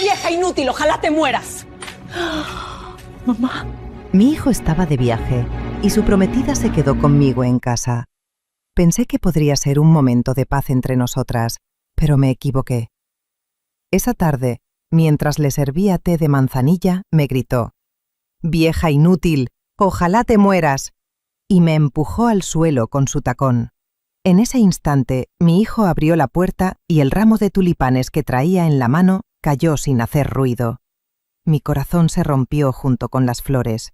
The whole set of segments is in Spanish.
vieja inútil! ¡Ojalá te mueras! Mamá. Mi hijo estaba de viaje y su prometida se quedó conmigo en casa. Pensé que podría ser un momento de paz entre nosotras, pero me equivoqué. Esa tarde, mientras le servía té de manzanilla, me gritó: «¡Vieja inútil! ¡Ojalá te mueras!», y me empujó al suelo con su tacón. En ese instante, mi hijo abrió la puerta y el ramo de tulipanes que traía en la mano cayó sin hacer ruido. Mi corazón se rompió junto con las flores.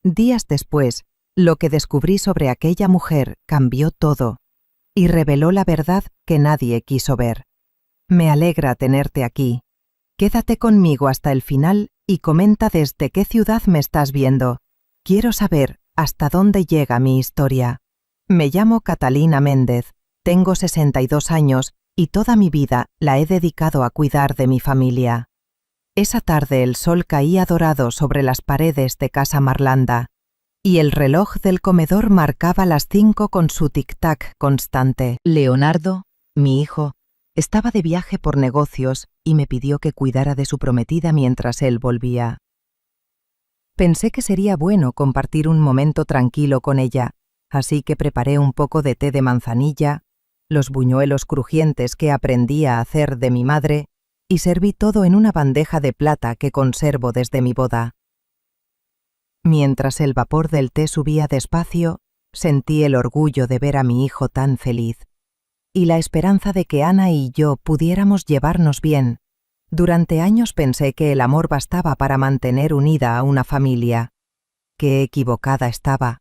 Días después, lo que descubrí sobre aquella mujer cambió todo y reveló la verdad que nadie quiso ver. Me alegra tenerte aquí. Quédate conmigo hasta el final y comenta desde qué ciudad me estás viendo. Quiero saber hasta dónde llega mi historia. Me llamo Catalina Méndez, tengo 62 años y toda mi vida la he dedicado a cuidar de mi familia. Esa tarde el sol caía dorado sobre las paredes de Casa Marlanda y el reloj del comedor marcaba las 5 con su tic-tac constante. Leonardo, mi hijo, estaba de viaje por negocios y me pidió que cuidara de su prometida mientras él volvía. Pensé que sería bueno compartir un momento tranquilo con ella, así que preparé un poco de té de manzanilla, los buñuelos crujientes que aprendí a hacer de mi madre y serví todo en una bandeja de plata que conservo desde mi boda. Mientras el vapor del té subía despacio, sentí el orgullo de ver a mi hijo tan feliz y la esperanza de que Ana y yo pudiéramos llevarnos bien. Durante años pensé que el amor bastaba para mantener unida a una familia. Qué equivocada estaba.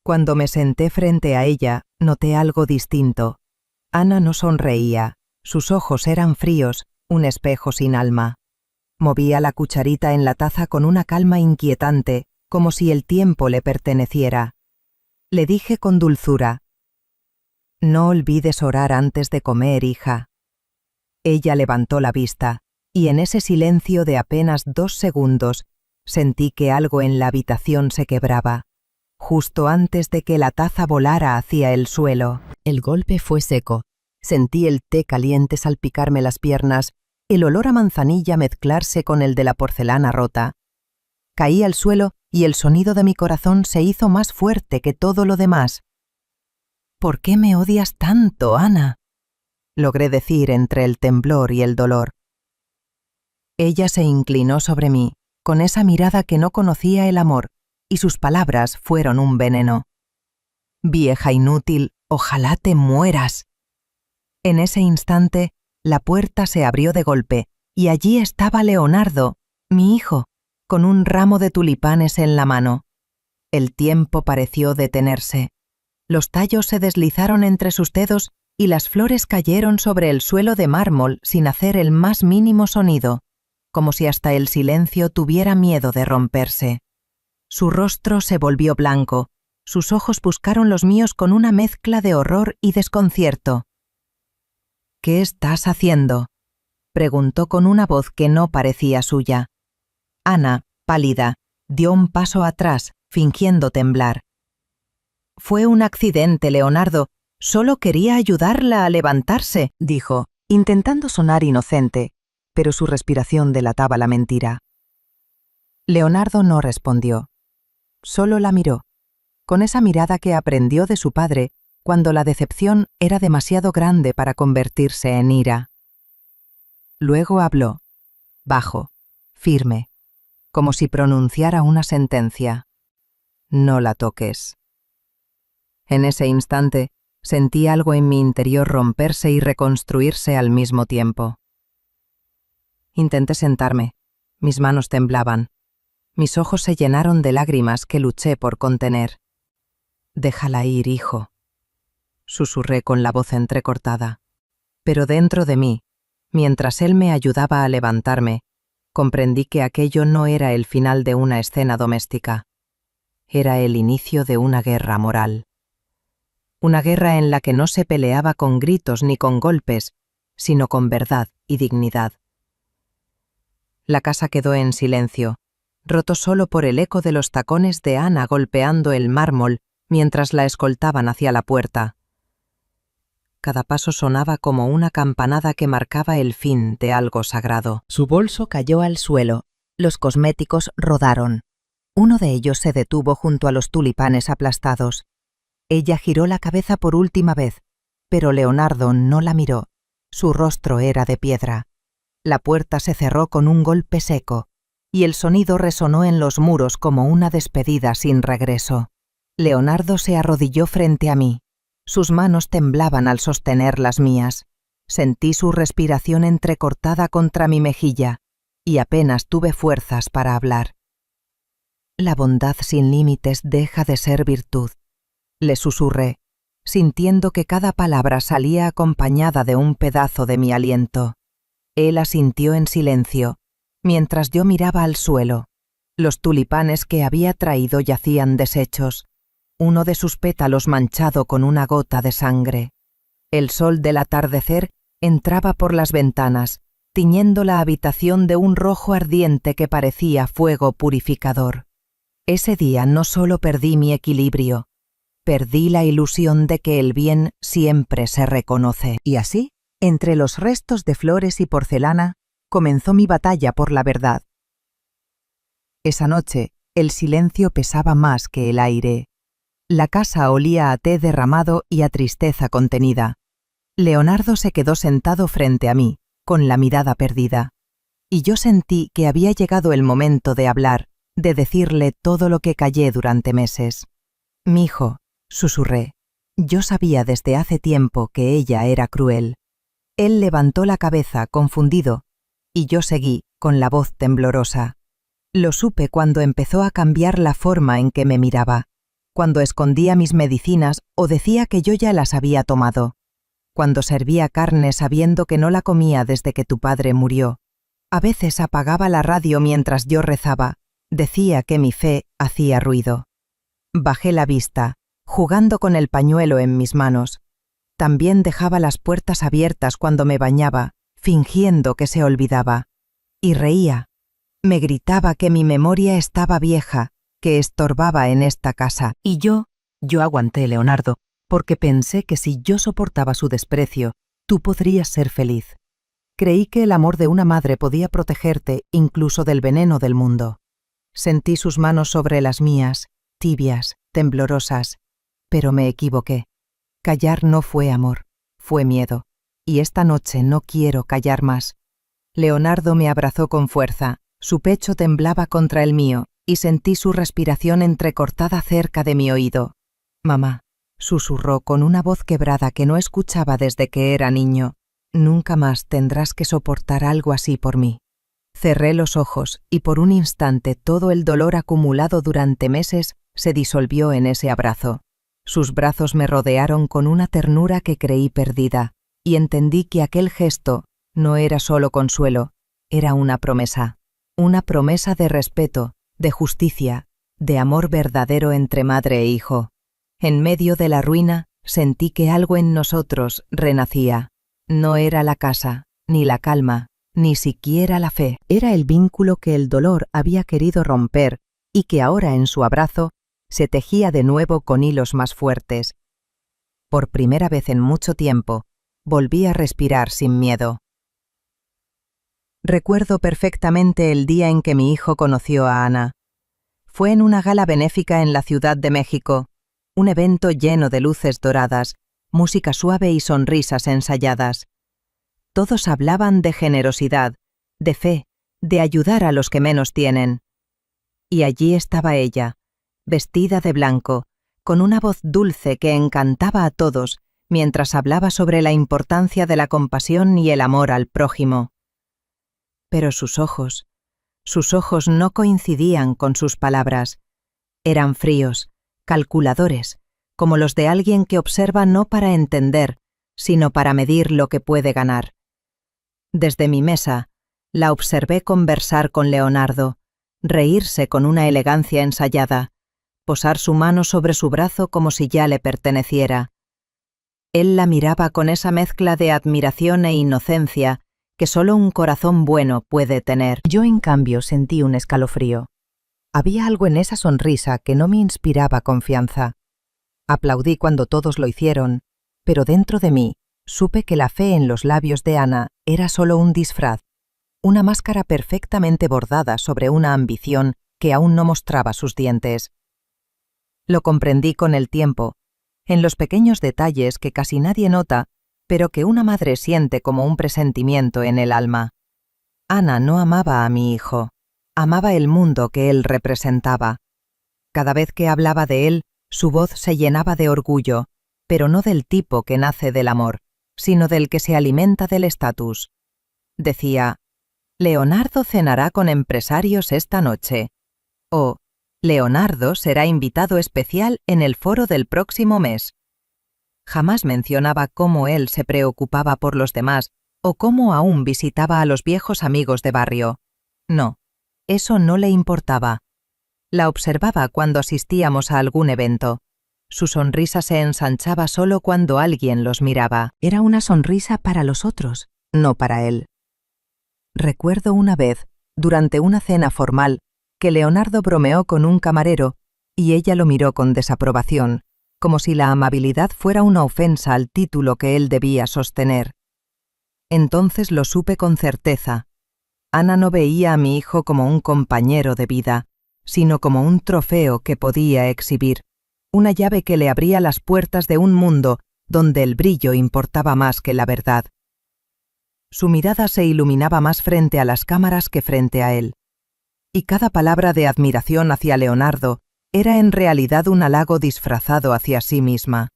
Cuando me senté frente a ella, noté algo distinto. Ana no sonreía, sus ojos eran fríos, un espejo sin alma. Movía la cucharita en la taza con una calma inquietante, como si el tiempo le perteneciera. Le dije con dulzura: «No olvides orar antes de comer, hija». Ella levantó la vista, y en ese silencio de apenas 2 segundos, sentí que algo en la habitación se quebraba. Justo antes de que la taza volara hacia el suelo. El golpe fue seco. Sentí el té caliente salpicarme las piernas, el olor a manzanilla mezclarse con el de la porcelana rota. Caí al suelo y el sonido de mi corazón se hizo más fuerte que todo lo demás. «¿Por qué me odias tanto, Ana?», logré decir entre el temblor y el dolor. Ella se inclinó sobre mí, con esa mirada que no conocía el amor, y sus palabras fueron un veneno. «Vieja inútil, ojalá te mueras». En ese instante, la puerta se abrió de golpe, y allí estaba Leonardo, mi hijo, con un ramo de tulipanes en la mano. El tiempo pareció detenerse. Los tallos se deslizaron entre sus dedos y las flores cayeron sobre el suelo de mármol sin hacer el más mínimo sonido, como si hasta el silencio tuviera miedo de romperse. Su rostro se volvió blanco, sus ojos buscaron los míos con una mezcla de horror y desconcierto. «¿Qué estás haciendo?», preguntó con una voz que no parecía suya. Ana, pálida, dio un paso atrás, fingiendo temblar. «Fue un accidente, Leonardo. Solo quería ayudarla a levantarse», dijo, intentando sonar inocente, pero su respiración delataba la mentira. Leonardo no respondió. Solo la miró, con esa mirada que aprendió de su padre cuando la decepción era demasiado grande para convertirse en ira. Luego habló, bajo, firme, como si pronunciara una sentencia. «No la toques». En ese instante, sentí algo en mi interior romperse y reconstruirse al mismo tiempo. Intenté sentarme. Mis manos temblaban. Mis ojos se llenaron de lágrimas que luché por contener. «Déjala ir, hijo», susurré con la voz entrecortada. Pero dentro de mí, mientras él me ayudaba a levantarme, comprendí que aquello no era el final de una escena doméstica. Era el inicio de una guerra moral. Una guerra en la que no se peleaba con gritos ni con golpes, sino con verdad y dignidad. La casa quedó en silencio, roto solo por el eco de los tacones de Ana golpeando el mármol mientras la escoltaban hacia la puerta. cada paso sonaba como una campanada que marcaba el fin de algo sagrado. Su bolso cayó al suelo. Los cosméticos rodaron. Uno de ellos se detuvo junto a los tulipanes aplastados. Ella giró la cabeza por última vez, pero Leonardo no la miró. Su rostro era de piedra. La puerta se cerró con un golpe seco, y el sonido resonó en los muros como una despedida sin regreso. Leonardo se arrodilló frente a mí. Sus manos temblaban al sostener las mías. Sentí su respiración entrecortada contra mi mejilla, y apenas tuve fuerzas para hablar. La bondad sin límites deja de ser virtud, le susurré, sintiendo que cada palabra salía acompañada de un pedazo de mi aliento. Él asintió en silencio, mientras yo miraba al suelo. Los tulipanes que había traído yacían deshechos, uno de sus pétalos manchado con una gota de sangre. El sol del atardecer entraba por las ventanas, tiñendo la habitación de un rojo ardiente que parecía fuego purificador. Ese día no solo perdí mi equilibrio, perdí la ilusión de que el bien siempre se reconoce. Y así, entre los restos de flores y porcelana, comenzó mi batalla por la verdad. Esa noche, el silencio pesaba más que el aire. La casa olía a té derramado y a tristeza contenida. Leonardo se quedó sentado frente a mí, con la mirada perdida. Y yo sentí que había llegado el momento de hablar, de decirle todo lo que callé durante meses. «Mijo», susurré. Yo sabía desde hace tiempo que ella era cruel. Él levantó la cabeza, confundido, y yo seguí, con la voz temblorosa. Lo supe cuando empezó a cambiar la forma en que me miraba, cuando escondía mis medicinas o decía que yo ya las había tomado, cuando servía carne sabiendo que no la comía desde que tu padre murió. A veces apagaba la radio mientras yo rezaba, decía que mi fe hacía ruido. Bajé la vista, jugando con el pañuelo en mis manos. También dejaba las puertas abiertas cuando me bañaba, fingiendo que se olvidaba. Y reía. Me gritaba que mi memoria estaba vieja, que estorbaba en esta casa. Y yo aguanté, Leonardo, porque pensé que si yo soportaba su desprecio, tú podrías ser feliz. Creí que el amor de una madre podía protegerte incluso del veneno del mundo. Sentí sus manos sobre las mías, tibias, temblorosas, pero me equivoqué. Callar no fue amor, fue miedo, y esta noche no quiero callar más. Leonardo me abrazó con fuerza, su pecho temblaba contra el mío, y sentí su respiración entrecortada cerca de mi oído. «Mamá», susurró con una voz quebrada que no escuchaba desde que era niño, «nunca más tendrás que soportar algo así por mí». Cerré los ojos y por un instante todo el dolor acumulado durante meses se disolvió en ese abrazo. Sus brazos me rodearon con una ternura que creí perdida, y entendí que aquel gesto no era solo consuelo, era una promesa de respeto, de justicia, de amor verdadero entre madre e hijo. En medio de la ruina sentí que algo en nosotros renacía. No era la casa, ni la calma, ni siquiera la fe. Era el vínculo que el dolor había querido romper y que ahora en su abrazo se tejía de nuevo con hilos más fuertes. Por primera vez en mucho tiempo, volví a respirar sin miedo. Recuerdo perfectamente el día en que mi hijo conoció a Ana. Fue en una gala benéfica en la Ciudad de México, un evento lleno de luces doradas, música suave y sonrisas ensayadas. Todos hablaban de generosidad, de fe, de ayudar a los que menos tienen. Y allí estaba ella, vestida de blanco, con una voz dulce que encantaba a todos mientras hablaba sobre la importancia de la compasión y el amor al prójimo. Pero sus ojos no coincidían con sus palabras. Eran fríos, calculadores, como los de alguien que observa no para entender, sino para medir lo que puede ganar. Desde mi mesa, la observé conversar con Leonardo, reírse con una elegancia ensayada, posar su mano sobre su brazo como si ya le perteneciera. Él la miraba con esa mezcla de admiración e inocencia que solo un corazón bueno puede tener. Yo, en cambio, sentí un escalofrío. Había algo en esa sonrisa que no me inspiraba confianza. Aplaudí cuando todos lo hicieron, pero dentro de mí supe que la fe en los labios de Ana era solo un disfraz, una máscara perfectamente bordada sobre una ambición que aún no mostraba sus dientes. Lo comprendí con el tiempo, en los pequeños detalles que casi nadie nota, pero que una madre siente como un presentimiento en el alma. Ana no amaba a mi hijo, amaba el mundo que él representaba. Cada vez que hablaba de él, su voz se llenaba de orgullo, pero no del tipo que nace del amor, sino del que se alimenta del estatus. Decía: «Leonardo cenará con empresarios esta noche», o «Leonardo será invitado especial en el foro del próximo mes». Jamás mencionaba cómo él se preocupaba por los demás o cómo aún visitaba a los viejos amigos de barrio. No, eso no le importaba. La observaba cuando asistíamos a algún evento. Su sonrisa se ensanchaba solo cuando alguien los miraba. Era una sonrisa para los otros, no para él. Recuerdo una vez, durante una cena formal, que Leonardo bromeó con un camarero y ella lo miró con desaprobación, como si la amabilidad fuera una ofensa al título que él debía sostener. Entonces lo supe con certeza. Ana no veía a mi hijo como un compañero de vida, sino como un trofeo que podía exhibir, una llave que le abría las puertas de un mundo donde el brillo importaba más que la verdad. Su mirada se iluminaba más frente a las cámaras que frente a él, y cada palabra de admiración hacia Leonardo era en realidad un halago disfrazado hacia sí misma.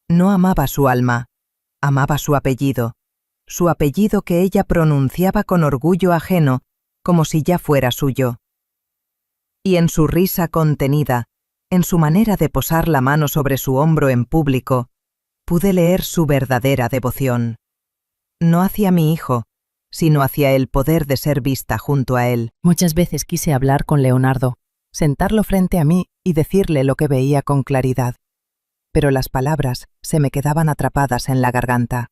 No amaba su alma, amaba su apellido que ella pronunciaba con orgullo ajeno, como si ya fuera suyo. Y en su risa contenida, en su manera de posar la mano sobre su hombro en público, pude leer su verdadera devoción. No hacia mi hijo, sino hacia el poder de ser vista junto a él. Muchas veces quise hablar con Leonardo, sentarlo frente a mí y decirle lo que veía con claridad, pero las palabras se me quedaban atrapadas en la garganta.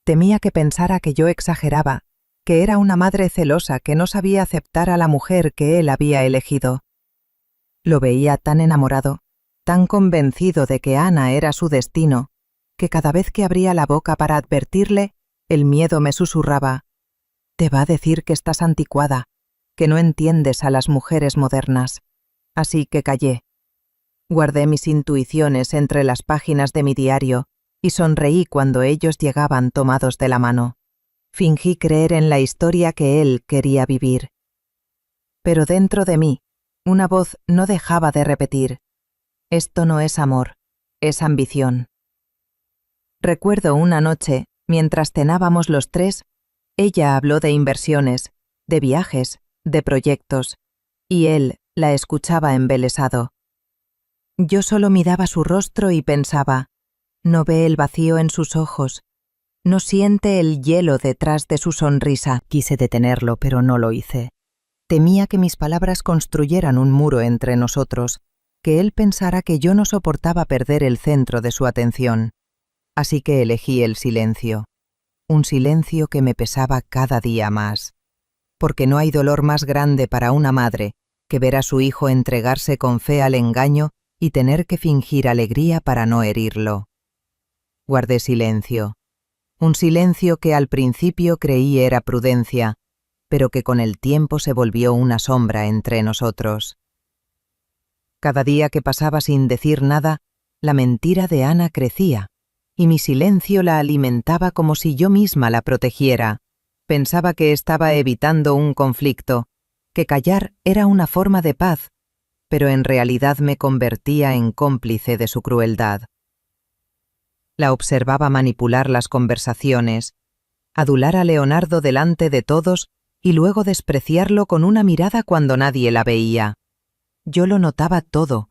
Temía que pensara que yo exageraba, que era una madre celosa que no sabía aceptar a la mujer que él había elegido. Lo veía tan enamorado, tan convencido de que Ana era su destino, que cada vez que abría la boca para advertirle, el miedo me susurraba: «Te va a decir que estás anticuada, que no entiendes a las mujeres modernas». Así que callé. Guardé mis intuiciones entre las páginas de mi diario y sonreí cuando ellos llegaban tomados de la mano. Fingí creer en la historia que él quería vivir. Pero dentro de mí, una voz no dejaba de repetir: «Esto no es amor, es ambición». Recuerdo una noche, mientras cenábamos los tres, ella habló de inversiones, de viajes, de proyectos, y él la escuchaba embelesado. Yo solo miraba su rostro y pensaba: no ve el vacío en sus ojos, no siente el hielo detrás de su sonrisa. Quise detenerlo, pero no lo hice. Temía que mis palabras construyeran un muro entre nosotros, que él pensara que yo no soportaba perder el centro de su atención. Así que elegí el silencio, un silencio que me pesaba cada día más, porque no hay dolor más grande para una madre que ver a su hijo entregarse con fe al engaño y tener que fingir alegría para no herirlo. Guardé silencio, un silencio que al principio creí era prudencia, pero que con el tiempo se volvió una sombra entre nosotros. Cada día que pasaba sin decir nada, la mentira de Ana crecía, y mi silencio la alimentaba como si yo misma la protegiera. Pensaba que estaba evitando un conflicto, que callar era una forma de paz, pero en realidad me convertía en cómplice de su crueldad. La observaba manipular las conversaciones, adular a Leonardo delante de todos y luego despreciarlo con una mirada cuando nadie la veía. Yo lo notaba todo,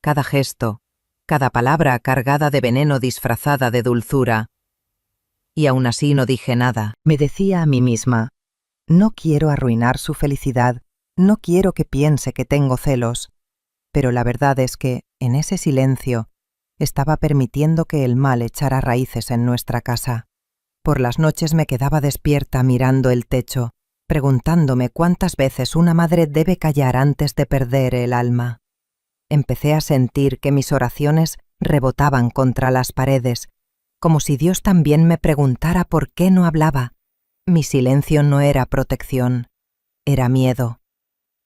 cada gesto, cada palabra cargada de veneno disfrazada de dulzura. Y aún así no dije nada. Me decía a mí misma: no quiero arruinar su felicidad, no quiero que piense que tengo celos. Pero la verdad es que, en ese silencio, estaba permitiendo que el mal echara raíces en nuestra casa. Por las noches me quedaba despierta mirando el techo, preguntándome cuántas veces una madre debe callar antes de perder el alma. Empecé a sentir que mis oraciones rebotaban contra las paredes, como si Dios también me preguntara por qué no hablaba. Mi silencio no era protección, era miedo.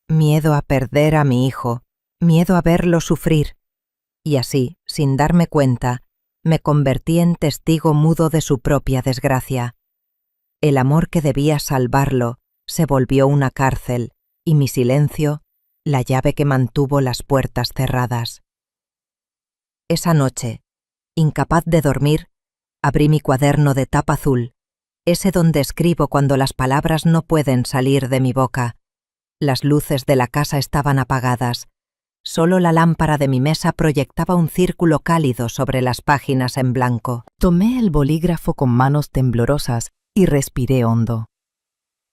Miedo a perder a mi hijo, miedo a verlo sufrir. Y así, sin darme cuenta, me convertí en testigo mudo de su propia desgracia. El amor que debía salvarlo se volvió una cárcel, y mi silencio, la llave que mantuvo las puertas cerradas. Esa noche, incapaz de dormir, abrí mi cuaderno de tapa azul, ese donde escribo cuando las palabras no pueden salir de mi boca. Las luces de la casa estaban apagadas. Solo la lámpara de mi mesa proyectaba un círculo cálido sobre las páginas en blanco. Tomé el bolígrafo con manos temblorosas y respiré hondo.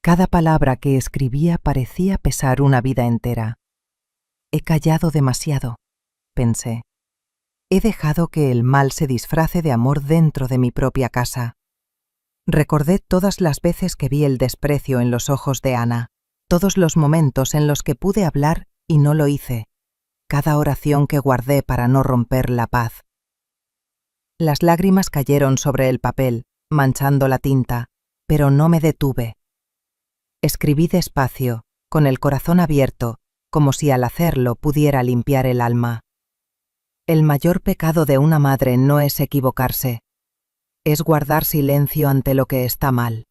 Cada palabra que escribía parecía pesar una vida entera. He callado demasiado, pensé. He dejado que el mal se disfrace de amor dentro de mi propia casa. Recordé todas las veces que vi el desprecio en los ojos de Ana, todos los momentos en los que pude hablar y no lo hice, cada oración que guardé para no romper la paz. Las lágrimas cayeron sobre el papel, manchando la tinta, pero no me detuve. Escribí despacio, con el corazón abierto, como si al hacerlo pudiera limpiar el alma. El mayor pecado de una madre no es equivocarse, es guardar silencio ante lo que está mal.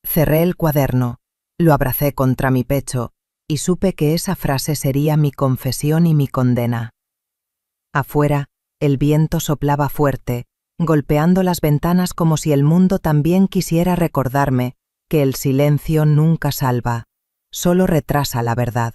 Cerré el cuaderno, lo abracé contra mi pecho y supe que esa frase sería mi confesión y mi condena. Afuera, el viento soplaba fuerte, golpeando las ventanas como si el mundo también quisiera recordarme que el silencio nunca salva, solo retrasa la verdad.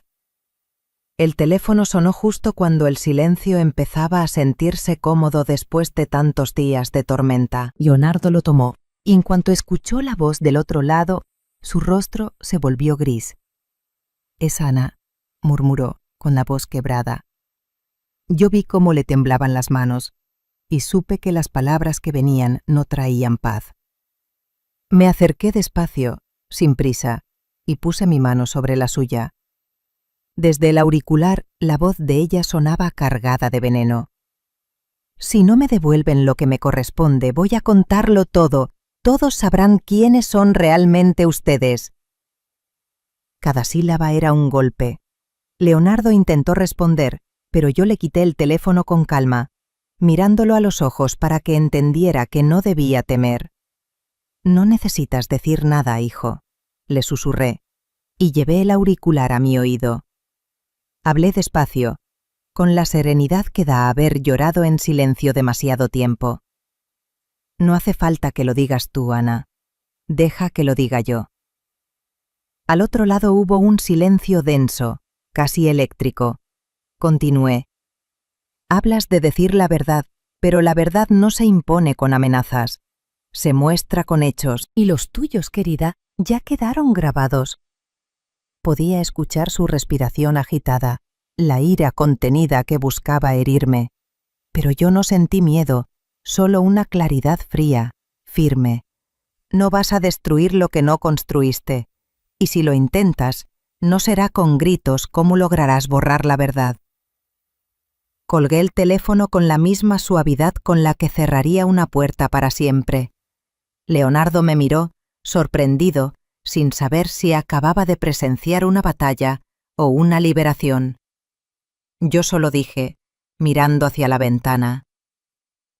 El teléfono sonó justo cuando el silencio empezaba a sentirse cómodo después de tantos días de tormenta. Leonardo lo tomó, y en cuanto escuchó la voz del otro lado, su rostro se volvió gris. «Es Ana», murmuró, con la voz quebrada. Yo vi cómo le temblaban las manos, y supe que las palabras que venían no traían paz. Me acerqué despacio, sin prisa, y puse mi mano sobre la suya. Desde el auricular, la voz de ella sonaba cargada de veneno. «Si no me devuelven lo que me corresponde, voy a contarlo todo. Todos sabrán quiénes son realmente ustedes». Cada sílaba era un golpe. Leonardo intentó responder, pero yo le quité el teléfono con calma, mirándolo a los ojos para que entendiera que no debía temer. «No necesitas decir nada, hijo», le susurré, y llevé el auricular a mi oído. Hablé despacio, con la serenidad que da haber llorado en silencio demasiado tiempo. «No hace falta que lo digas tú, Ana. Deja que lo diga yo». Al otro lado hubo un silencio denso, casi eléctrico. Continué. «Hablas de decir la verdad, pero la verdad no se impone con amenazas. Se muestra con hechos, y los tuyos, querida, ya quedaron grabados». Podía escuchar su respiración agitada, la ira contenida que buscaba herirme. Pero yo no sentí miedo, solo una claridad fría, firme. «No vas a destruir lo que no construiste, y si lo intentas, no será con gritos cómo lograrás borrar la verdad». Colgué el teléfono con la misma suavidad con la que cerraría una puerta para siempre. Leonardo me miró, sorprendido, sin saber si acababa de presenciar una batalla o una liberación. Yo solo dije, mirando hacia la ventana: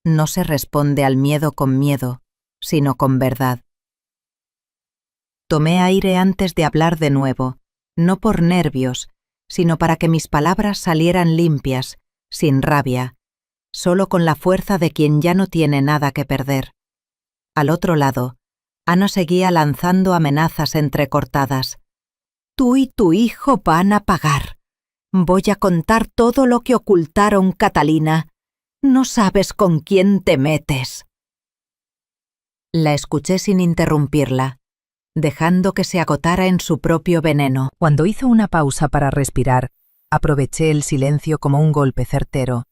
«No se responde al miedo con miedo, sino con verdad». Tomé aire antes de hablar de nuevo, no por nervios, sino para que mis palabras salieran limpias, sin rabia, solo con la fuerza de quien ya no tiene nada que perder. Al otro lado, Ana seguía lanzando amenazas entrecortadas. «Tú y tu hijo van a pagar. Voy a contar todo lo que ocultaron, Catalina. No sabes con quién te metes». La escuché sin interrumpirla, dejando que se agotara en su propio veneno. Cuando hizo una pausa para respirar, aproveché el silencio como un golpe certero.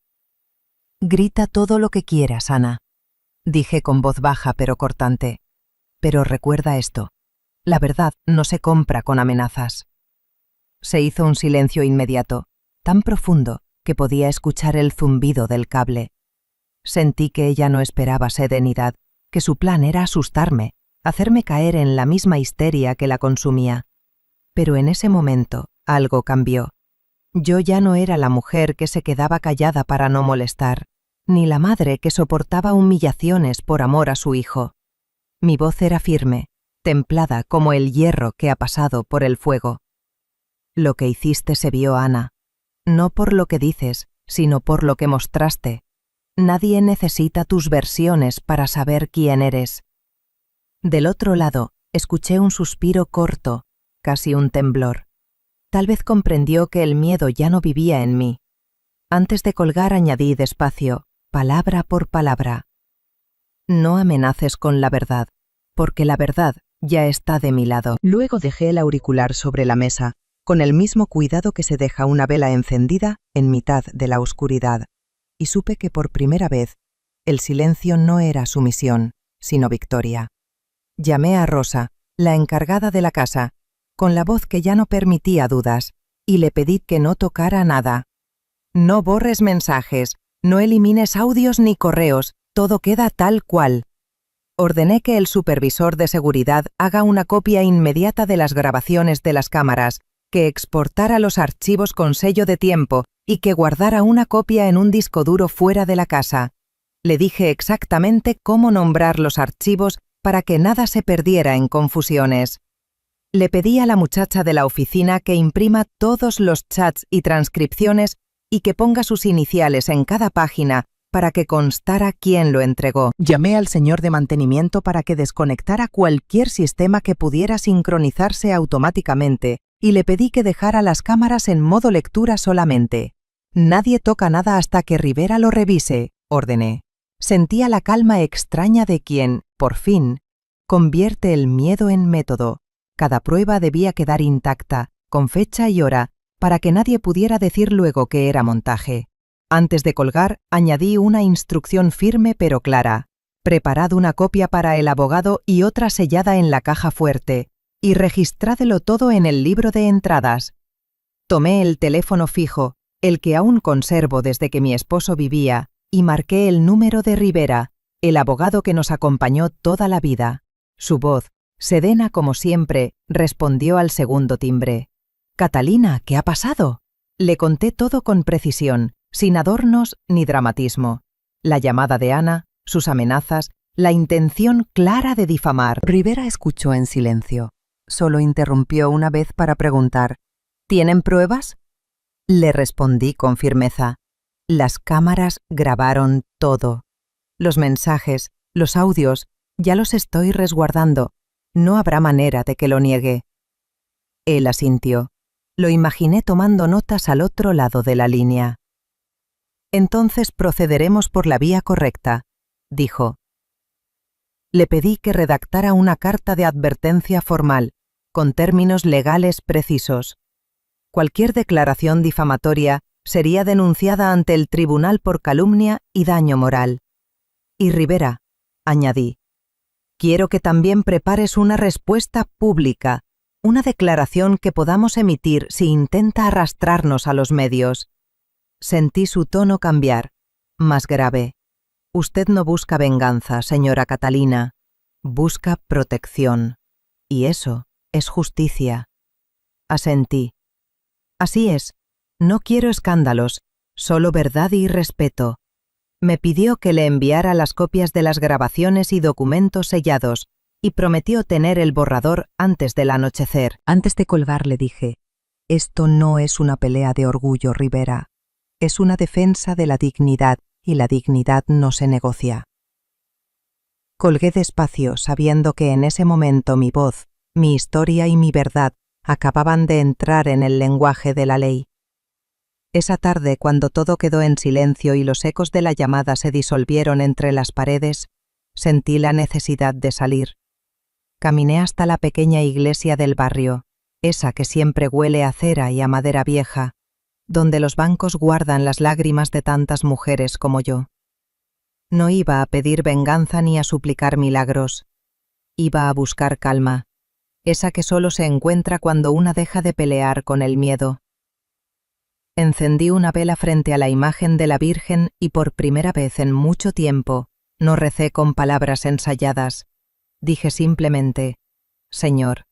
«Grita todo lo que quieras, Ana», dije con voz baja pero cortante. «Pero recuerda esto, la verdad no se compra con amenazas». Se hizo un silencio inmediato, tan profundo que podía escuchar el zumbido del cable. Sentí que ella no esperaba serenidad, que su plan era asustarme, hacerme caer en la misma histeria que la consumía. Pero en ese momento algo cambió. Yo ya no era la mujer que se quedaba callada para no molestar, ni la madre que soportaba humillaciones por amor a su hijo. Mi voz era firme, templada como el hierro que ha pasado por el fuego. Lo que hiciste se vio, Ana. No por lo que dices, sino por lo que mostraste. Nadie necesita tus versiones para saber quién eres. Del otro lado, escuché un suspiro corto, casi un temblor. Tal vez comprendió que el miedo ya no vivía en mí. Antes de colgar añadí despacio, palabra por palabra. No amenaces con la verdad, porque la verdad ya está de mi lado. Luego dejé el auricular sobre la mesa, con el mismo cuidado que se deja una vela encendida en mitad de la oscuridad, y supe que por primera vez el silencio no era sumisión, sino victoria. Llamé a Rosa, la encargada de la casa, con la voz que ya no permitía dudas, y le pedí que no tocara nada. No borres mensajes, no elimines audios ni correos, todo queda tal cual. Ordené que el supervisor de seguridad haga una copia inmediata de las grabaciones de las cámaras, que exportara los archivos con sello de tiempo y que guardara una copia en un disco duro fuera de la casa. Le dije exactamente cómo nombrar los archivos para que nada se perdiera en confusiones. Le pedí a la muchacha de la oficina que imprima todos los chats y transcripciones y que ponga sus iniciales en cada página para que constara quién lo entregó. Llamé al señor de mantenimiento para que desconectara cualquier sistema que pudiera sincronizarse automáticamente y le pedí que dejara las cámaras en modo lectura solamente. Nadie toca nada hasta que Rivera lo revise, ordené. Sentía la calma extraña de quien, por fin, convierte el miedo en método. Cada prueba debía quedar intacta, con fecha y hora, para que nadie pudiera decir luego que era montaje. Antes de colgar, añadí una instrucción firme pero clara. Preparad una copia para el abogado y otra sellada en la caja fuerte, y registrádelo todo en el libro de entradas. Tomé el teléfono fijo, el que aún conservo desde que mi esposo vivía, y marqué el número de Rivera, el abogado que nos acompañó toda la vida. Su voz, serena como siempre, respondió al segundo timbre. «Catalina, ¿qué ha pasado?» Le conté todo con precisión, sin adornos ni dramatismo. La llamada de Ana, sus amenazas, la intención clara de difamar. Rivera escuchó en silencio. Solo interrumpió una vez para preguntar, «¿Tienen pruebas?» Le respondí con firmeza. Las cámaras grabaron todo. Los mensajes, los audios, ya los estoy resguardando. No habrá manera de que lo niegue. Él asintió. Lo imaginé tomando notas al otro lado de la línea. Entonces procederemos por la vía correcta, dijo. Le pedí que redactara una carta de advertencia formal, con términos legales precisos. Cualquier declaración difamatoria sería denunciada ante el tribunal por calumnia y daño moral. Y Rivera, añadí, quiero que también prepares una respuesta pública, una declaración que podamos emitir si intenta arrastrarnos a los medios. Sentí su tono cambiar, más grave. Usted no busca venganza, señora Catalina, busca protección. Y eso es justicia. Asentí. Así es, no quiero escándalos, solo verdad y respeto. Me pidió que le enviara las copias de las grabaciones y documentos sellados, y prometió tener el borrador antes del anochecer. Antes de colgar le dije, esto no es una pelea de orgullo, Rivera. Es una defensa de la dignidad, y la dignidad no se negocia. Colgué despacio, sabiendo que en ese momento mi voz, mi historia y mi verdad acababan de entrar en el lenguaje de la ley. Esa tarde, cuando todo quedó en silencio y los ecos de la llamada se disolvieron entre las paredes, sentí la necesidad de salir. Caminé hasta la pequeña iglesia del barrio, esa que siempre huele a cera y a madera vieja, donde los bancos guardan las lágrimas de tantas mujeres como yo. No iba a pedir venganza ni a suplicar milagros. Iba a buscar calma, esa que solo se encuentra cuando una deja de pelear con el miedo. Encendí una vela frente a la imagen de la Virgen y por primera vez en mucho tiempo no recé con palabras ensayadas. Dije simplemente: Señor,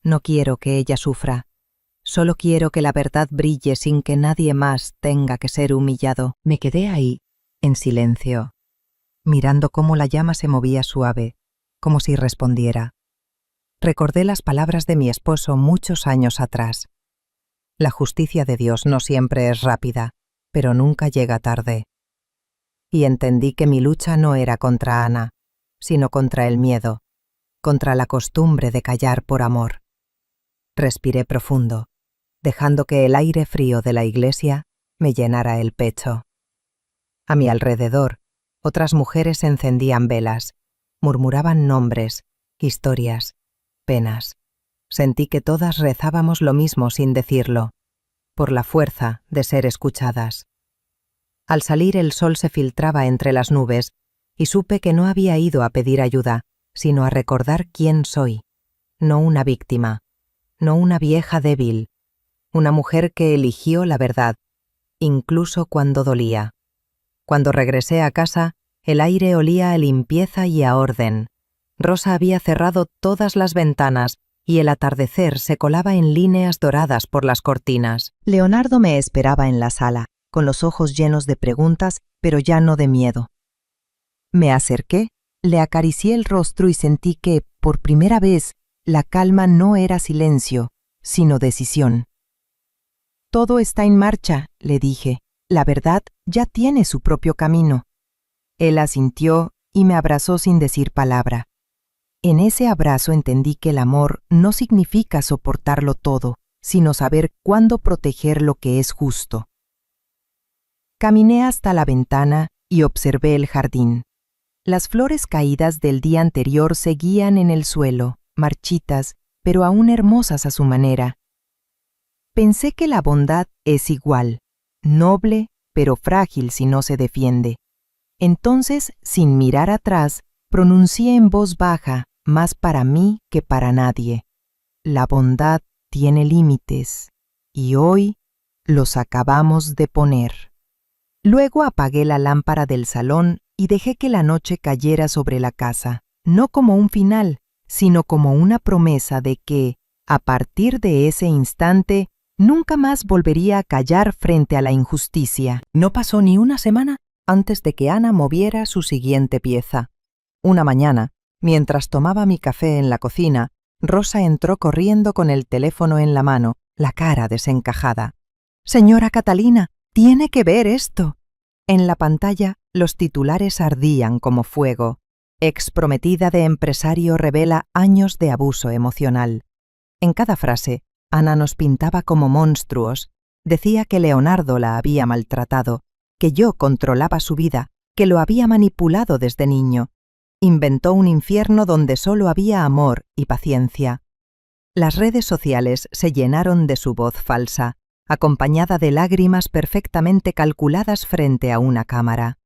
no quiero que ella sufra. Solo quiero que la verdad brille sin que nadie más tenga que ser humillado. Me quedé ahí, en silencio, mirando cómo la llama se movía suave, como si respondiera. Recordé las palabras de mi esposo muchos años atrás. La justicia de Dios no siempre es rápida, pero nunca llega tarde. Y entendí que mi lucha no era contra Ana, sino contra el miedo, contra la costumbre de callar por amor. Respiré profundo, dejando que el aire frío de la iglesia me llenara el pecho. A mi alrededor, otras mujeres encendían velas, murmuraban nombres, historias, penas. Sentí que todas rezábamos lo mismo sin decirlo, por la fuerza de ser escuchadas. Al salir el sol se filtraba entre las nubes y supe que no había ido a pedir ayuda, sino a recordar quién soy. No una víctima, no una vieja débil, una mujer que eligió la verdad, incluso cuando dolía. Cuando regresé a casa, el aire olía a limpieza y a orden. Rosa había cerrado todas las ventanas y el atardecer se colaba en líneas doradas por las cortinas. Leonardo me esperaba en la sala, con los ojos llenos de preguntas, pero ya no de miedo. Me acerqué, le acaricié el rostro y sentí que, por primera vez, la calma no era silencio, sino decisión. Todo está en marcha, le dije. La verdad ya tiene su propio camino. Él asintió y me abrazó sin decir palabra. En ese abrazo entendí que el amor no significa soportarlo todo, sino saber cuándo proteger lo que es justo. Caminé hasta la ventana y observé el jardín. Las flores caídas del día anterior seguían en el suelo, marchitas, pero aún hermosas a su manera. Pensé que la bondad es igual, noble, pero frágil si no se defiende. Entonces, sin mirar atrás, pronuncié en voz baja, más para mí que para nadie: la bondad tiene límites, y hoy los acabamos de poner. Luego apagué la lámpara del salón y dejé que la noche cayera sobre la casa, no como un final, sino como una promesa de que, a partir de ese instante, nunca más volvería a callar frente a la injusticia. No pasó ni una semana antes de que Ana moviera su siguiente pieza. Una mañana, mientras tomaba mi café en la cocina, Rosa entró corriendo con el teléfono en la mano, la cara desencajada. «Señora Catalina, tiene que ver esto». En la pantalla, los titulares ardían como fuego. Exprometida de empresario revela años de abuso emocional. En cada frase, Ana nos pintaba como monstruos. Decía que Leonardo la había maltratado, que yo controlaba su vida, que lo había manipulado desde niño. Inventó un infierno donde solo había amor y paciencia. Las redes sociales se llenaron de su voz falsa, acompañada de lágrimas perfectamente calculadas frente a una cámara.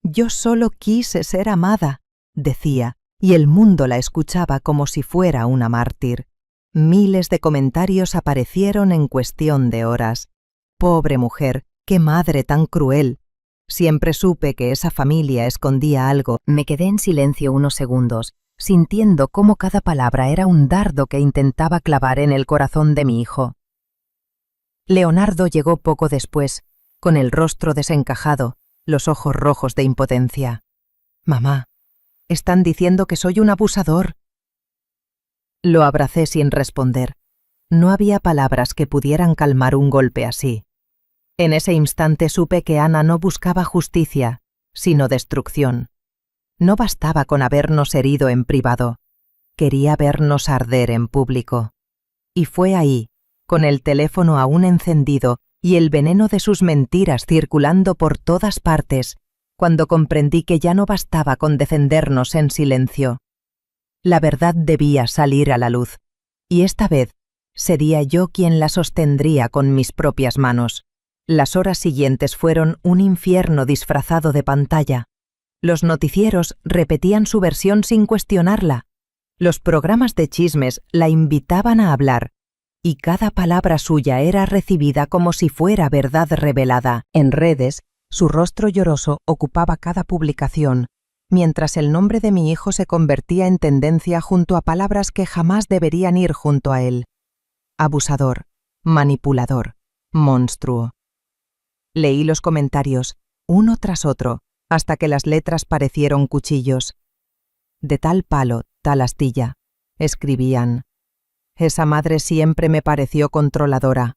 «Yo solo quise ser amada», decía, y el mundo la escuchaba como si fuera una mártir. Miles de comentarios aparecieron en cuestión de horas. «Pobre mujer, qué madre tan cruel. Siempre supe que esa familia escondía algo». Me quedé en silencio unos segundos, sintiendo cómo cada palabra era un dardo que intentaba clavar en el corazón de mi hijo. Leonardo llegó poco después, con el rostro desencajado, los ojos rojos de impotencia. «Mamá, están diciendo que soy un abusador». Lo abracé sin responder. No había palabras que pudieran calmar un golpe así. En ese instante supe que Ana no buscaba justicia, sino destrucción. No bastaba con habernos herido en privado. Quería vernos arder en público. Y fue ahí, con el teléfono aún encendido y el veneno de sus mentiras circulando por todas partes, cuando comprendí que ya no bastaba con defendernos en silencio. La verdad debía salir a la luz, y esta vez sería yo quien la sostendría con mis propias manos. Las horas siguientes fueron un infierno disfrazado de pantalla. Los noticieros repetían su versión sin cuestionarla. Los programas de chismes la invitaban a hablar. y cada palabra suya era recibida como si fuera verdad revelada. En redes, su rostro lloroso ocupaba cada publicación, mientras el nombre de mi hijo se convertía en tendencia junto a palabras que jamás deberían ir junto a él. Abusador, manipulador, monstruo. Leí los comentarios, uno tras otro, hasta que las letras parecieron cuchillos. De tal palo, tal astilla, escribían. Esa madre siempre me pareció controladora.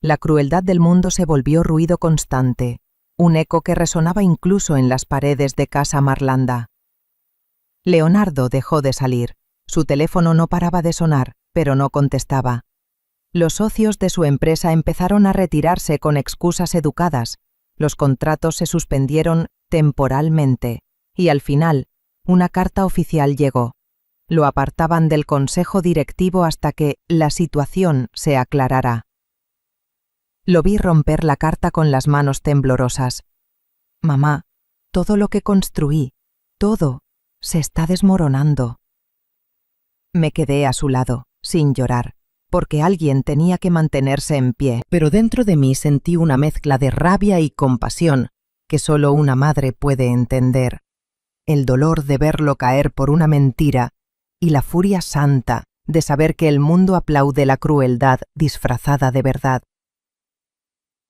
La crueldad del mundo se volvió ruido constante, un eco que resonaba incluso en las paredes de Casa Marlanda. Leonardo dejó de salir. Su teléfono no paraba de sonar, pero no contestaba. Los socios de su empresa empezaron a retirarse con excusas educadas. Los contratos se suspendieron temporalmente y al final, una carta oficial llegó. Lo apartaban del consejo directivo hasta que la situación se aclarara. Lo vi romper la carta con las manos temblorosas. Mamá, todo lo que construí, todo, se está desmoronando. Me quedé a su lado, sin llorar, porque alguien tenía que mantenerse en pie, pero dentro de mí sentí una mezcla de rabia y compasión que solo una madre puede entender. El dolor de verlo caer por una mentira y la furia santa de saber que el mundo aplaude la crueldad disfrazada de verdad.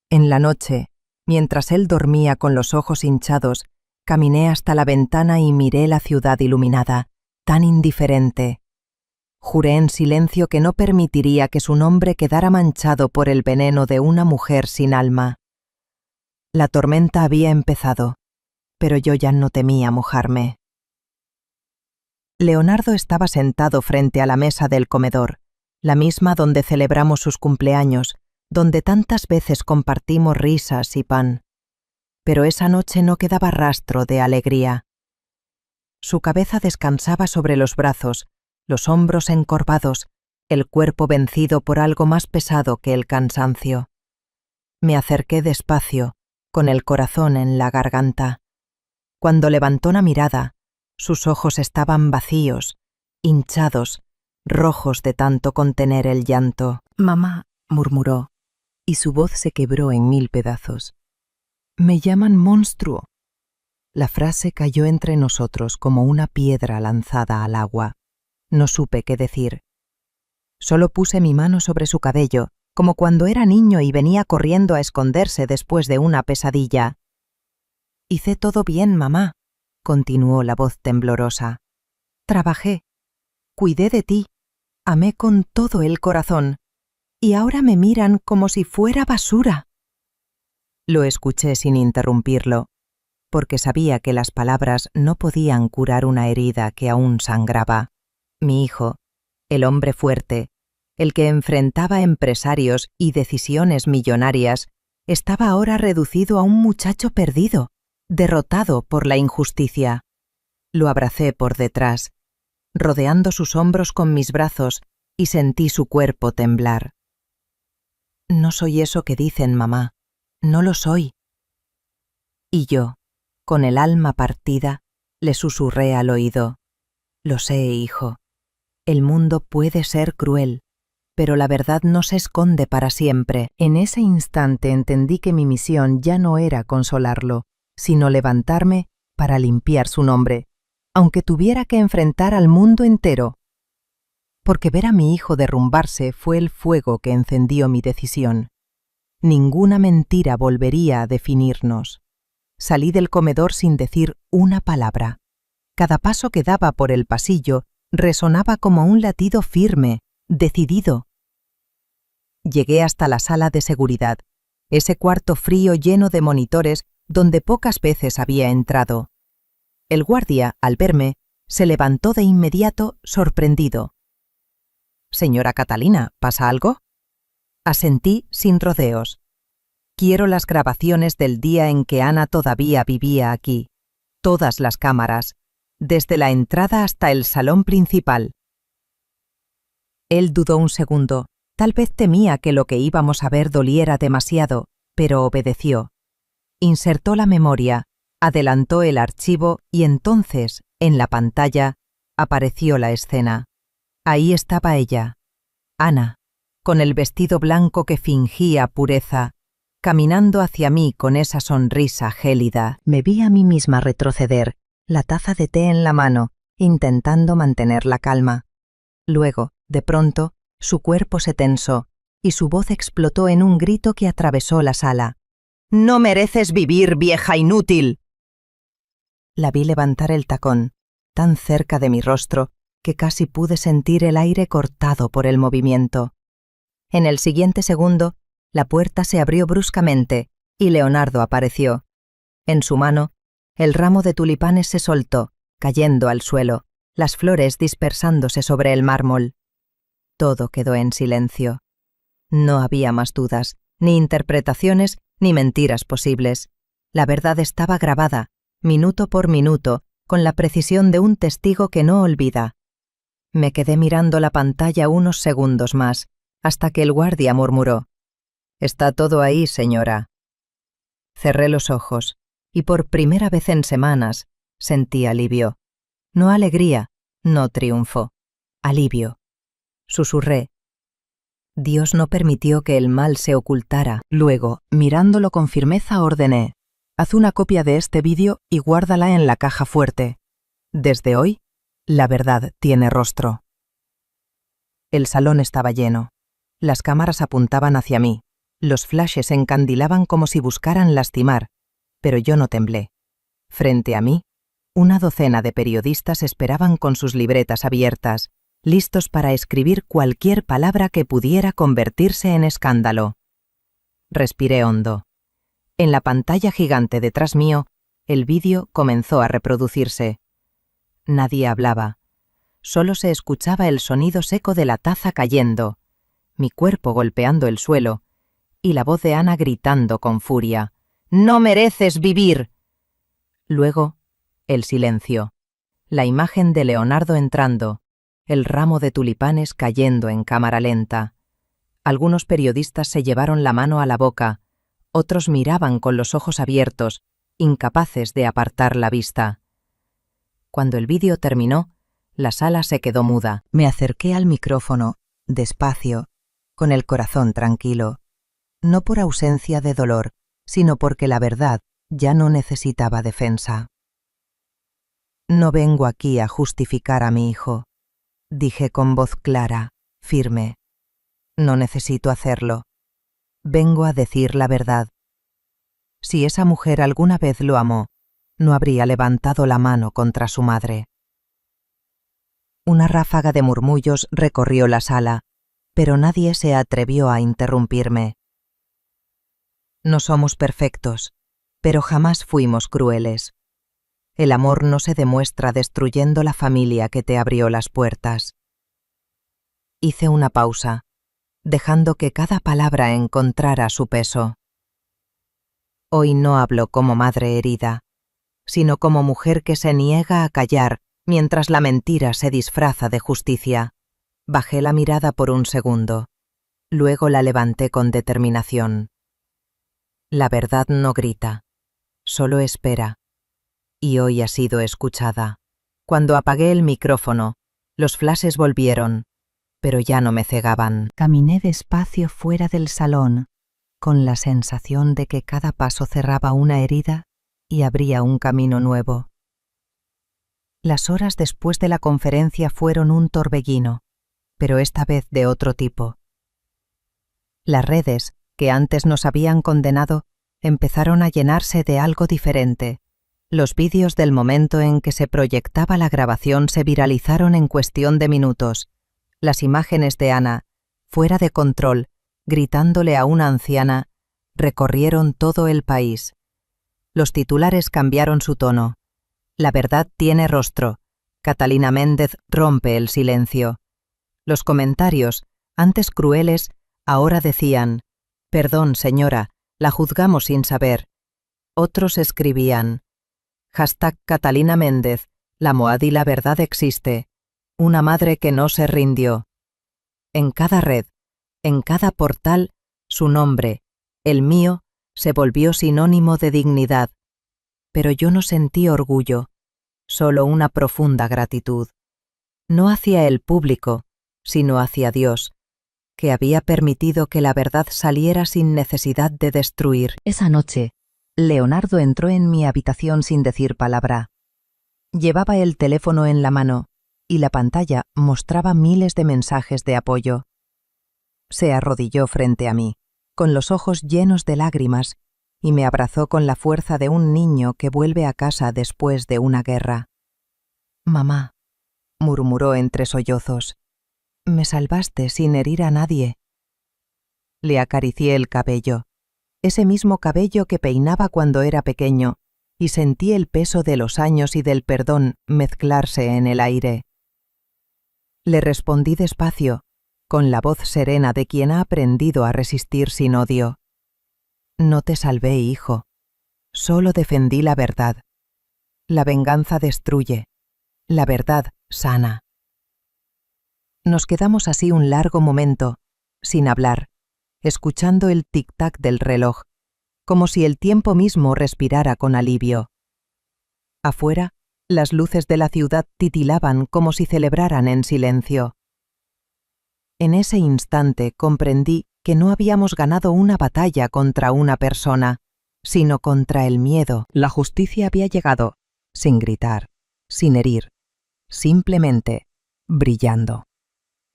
En la noche, mientras él dormía con los ojos hinchados, caminé hasta la ventana y miré la ciudad iluminada, tan indiferente. Juré en silencio que no permitiría que su nombre quedara manchado por el veneno de una mujer sin alma. La tormenta había empezado, pero yo ya no temía mojarme. Leonardo estaba sentado frente a la mesa del comedor, la misma donde celebramos sus cumpleaños, donde tantas veces compartimos risas y pan. Pero esa noche no quedaba rastro de alegría. Su cabeza descansaba sobre los brazos, los hombros encorvados, el cuerpo vencido por algo más pesado que el cansancio. Me acerqué despacio, con el corazón en la garganta. Cuando levantó la mirada, sus ojos estaban vacíos, hinchados, rojos de tanto contener el llanto. «Mamá», murmuró, y su voz se quebró en 1000 pedazos. «Me llaman monstruo». La frase cayó entre nosotros como una piedra lanzada al agua. No supe qué decir. Solo puse mi mano sobre su cabello, como cuando era niño y venía corriendo a esconderse después de una pesadilla. «Hice todo bien, mamá», continuó la voz temblorosa. «Trabajé, cuidé de ti, amé con todo el corazón, y ahora me miran como si fuera basura». Lo escuché sin interrumpirlo, porque sabía que las palabras no podían curar una herida que aún sangraba. Mi hijo, el hombre fuerte, el que enfrentaba empresarios y decisiones millonarias, estaba ahora reducido a un muchacho perdido, derrotado por la injusticia. Lo abracé por detrás, rodeando sus hombros con mis brazos, y sentí su cuerpo temblar. «No soy eso que dicen, mamá. No lo soy». Y yo, con el alma partida, le susurré al oído. «Lo sé, hijo. El mundo puede ser cruel, pero la verdad no se esconde para siempre». En ese instante entendí que mi misión ya no era consolarlo, sino levantarme para limpiar su nombre, aunque tuviera que enfrentar al mundo entero. Porque ver a mi hijo derrumbarse fue el fuego que encendió mi decisión. Ninguna mentira volvería a definirnos. Salí del comedor sin decir una palabra. Cada paso que daba por el pasillo resonaba como un latido firme, decidido. Llegué hasta la sala de seguridad, ese cuarto frío lleno de monitores donde pocas veces había entrado. El guardia, al verme, se levantó de inmediato, sorprendido. «Señora Catalina, ¿pasa algo?» Asentí sin rodeos. «Quiero las grabaciones del día en que Ana todavía vivía aquí. Todas las cámaras, desde la entrada hasta el salón principal». Él dudó un segundo. Tal vez temía que lo que íbamos a ver doliera demasiado, pero obedeció. Insertó la memoria, adelantó el archivo y entonces, en la pantalla, apareció la escena. Ahí estaba ella, Ana, con el vestido blanco que fingía pureza, caminando hacia mí con esa sonrisa gélida. Me vi a mí misma retroceder, la taza de té en la mano, intentando mantener la calma. Luego, de pronto, su cuerpo se tensó y su voz explotó en un grito que atravesó la sala. «¡No mereces vivir, vieja inútil!». La vi levantar el tacón, tan cerca de mi rostro que casi pude sentir el aire cortado por el movimiento. En el siguiente segundo, la puerta se abrió bruscamente y Leonardo apareció. En su mano, el ramo de tulipanes se soltó, cayendo al suelo, las flores dispersándose sobre el mármol. Todo quedó en silencio. No había más dudas, ni interpretaciones, ni mentiras posibles. La verdad estaba grabada, minuto por minuto, con la precisión de un testigo que no olvida. Me quedé mirando la pantalla unos segundos más, hasta que el guardia murmuró: «Está todo ahí, señora». Cerré los ojos, y por primera vez en semanas sentí alivio. No alegría, no triunfo. Alivio. Susurré. Dios no permitió que el mal se ocultara. Luego, mirándolo con firmeza, ordené: «Haz una copia de este vídeo y guárdala en la caja fuerte. Desde hoy, la verdad tiene rostro». El salón estaba lleno. Las cámaras apuntaban hacia mí. Los flashes encandilaban como si buscaran lastimar, pero yo no temblé. Frente a mí, una docena de periodistas esperaban con sus libretas abiertas, listos para escribir cualquier palabra que pudiera convertirse en escándalo. Respiré hondo. En la pantalla gigante detrás mío, el vídeo comenzó a reproducirse. Nadie hablaba. Solo se escuchaba el sonido seco de la taza cayendo, mi cuerpo golpeando el suelo, y la voz de Ana gritando con furia: «¡No mereces vivir!». Luego, el silencio. La imagen de Leonardo entrando, el ramo de tulipanes cayendo en cámara lenta. Algunos periodistas se llevaron la mano a la boca, otros miraban con los ojos abiertos, incapaces de apartar la vista. Cuando el vídeo terminó, la sala se quedó muda. Me acerqué al micrófono, despacio, con el corazón tranquilo, no por ausencia de dolor, sino porque la verdad ya no necesitaba defensa. «No vengo aquí a justificar a mi hijo», dije con voz clara, firme. «No necesito hacerlo. Vengo a decir la verdad. Si esa mujer alguna vez lo amó, no habría levantado la mano contra su madre». Una ráfaga de murmullos recorrió la sala, pero nadie se atrevió a interrumpirme. No somos perfectos, pero jamás fuimos crueles. El amor no se demuestra destruyendo la familia que te abrió las puertas. Hice una pausa, dejando que cada palabra encontrara su peso. Hoy no hablo como madre herida, sino como mujer que se niega a callar mientras la mentira se disfraza de justicia. Bajé la mirada por un segundo, luego la levanté con determinación. La verdad no grita, solo espera, y hoy ha sido escuchada. Cuando apagué el micrófono, los flashes volvieron, pero ya no me cegaban. Caminé despacio fuera del salón, con la sensación de que cada paso cerraba una herida y abría un camino nuevo. Las horas después de la conferencia fueron un torbellino, pero esta vez de otro tipo. Las redes, que antes nos habían condenado, empezaron a llenarse de algo diferente. Los vídeos del momento en que se proyectaba la grabación se viralizaron en cuestión de minutos. Las imágenes de Ana, fuera de control, gritándole a una anciana, recorrieron todo el país. Los titulares cambiaron su tono. La verdad tiene rostro. Catalina Méndez rompe el silencio. Los comentarios, antes crueles, ahora decían: «Perdón, señora, la juzgamos sin saber». Otros escribían: #Catalina Méndez, la Moad y la verdad existe. Una madre que no se rindió. En cada red, en cada portal, su nombre, el mío, se volvió sinónimo de dignidad. Pero yo no sentí orgullo, solo una profunda gratitud. No hacia el público, sino hacia Dios, que había permitido que la verdad saliera sin necesidad de destruir. Esa noche, Leonardo entró en mi habitación sin decir palabra. Llevaba el teléfono en la mano y la pantalla mostraba miles de mensajes de apoyo. Se arrodilló frente a mí, con los ojos llenos de lágrimas, y me abrazó con la fuerza de un niño que vuelve a casa después de una guerra. «Mamá», murmuró entre sollozos, «me salvaste sin herir a nadie». Le acaricié el cabello, ese mismo cabello que peinaba cuando era pequeño, y sentí el peso de los años y del perdón mezclarse en el aire. Le respondí despacio, con la voz serena de quien ha aprendido a resistir sin odio. «No te salvé, hijo. Solo defendí la verdad. La venganza destruye. La verdad sana». Nos quedamos así un largo momento, sin hablar, escuchando el tic-tac del reloj, como si el tiempo mismo respirara con alivio. Afuera, las luces de la ciudad titilaban como si celebraran en silencio. En ese instante comprendí que no habíamos ganado una batalla contra una persona, sino contra el miedo. La justicia había llegado, sin gritar, sin herir, simplemente brillando.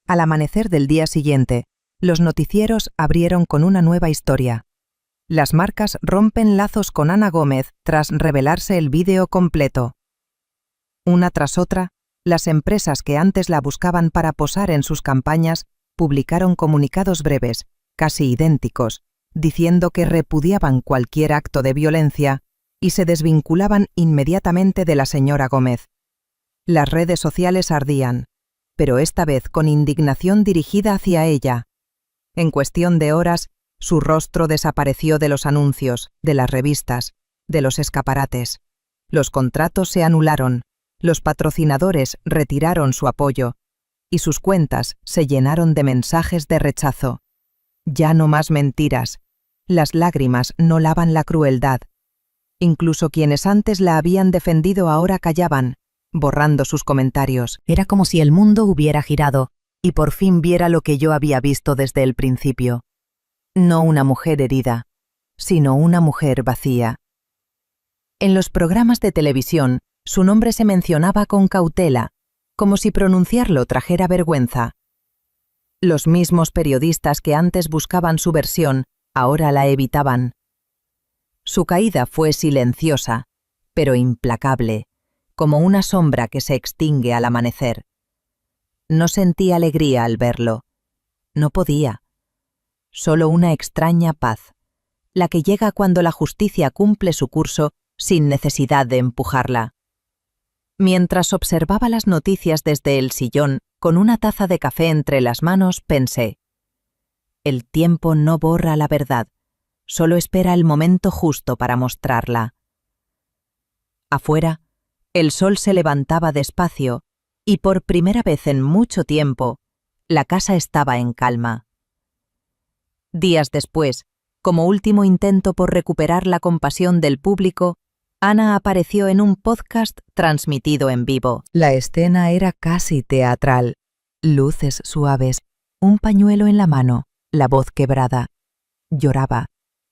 Al amanecer del día siguiente, los noticieros abrieron con una nueva historia. Las marcas rompen lazos con Ana Gómez tras revelarse el vídeo completo. Una tras otra, las empresas que antes la buscaban para posar en sus campañas publicaron comunicados breves, casi idénticos, diciendo que repudiaban cualquier acto de violencia y se desvinculaban inmediatamente de la señora Gómez. Las redes sociales ardían, pero esta vez con indignación dirigida hacia ella. En cuestión de horas, su rostro desapareció de los anuncios, de las revistas, de los escaparates. Los contratos se anularon, los patrocinadores retiraron su apoyo, y sus cuentas se llenaron de mensajes de rechazo. Ya no más mentiras. Las lágrimas no lavan la crueldad. Incluso quienes antes la habían defendido ahora callaban, borrando sus comentarios. Era como si el mundo hubiera girado y por fin viera lo que yo había visto desde el principio. No una mujer herida, sino una mujer vacía. En los programas de televisión, su nombre se mencionaba con cautela, como si pronunciarlo trajera vergüenza. Los mismos periodistas que antes buscaban su versión, ahora la evitaban. Su caída fue silenciosa, pero implacable, como una sombra que se extingue al amanecer. No sentí alegría al verlo. No podía. Solo una extraña paz, la que llega cuando la justicia cumple su curso sin necesidad de empujarla. Mientras observaba las noticias desde el sillón, con una taza de café entre las manos, pensé: el tiempo no borra la verdad, solo espera el momento justo para mostrarla. Afuera, el sol se levantaba despacio y por primera vez en mucho tiempo, la casa estaba en calma. Días después, como último intento por recuperar la compasión del público, Ana apareció en un podcast transmitido en vivo. La escena era casi teatral. Luces suaves, un pañuelo en la mano, la voz quebrada. Lloraba.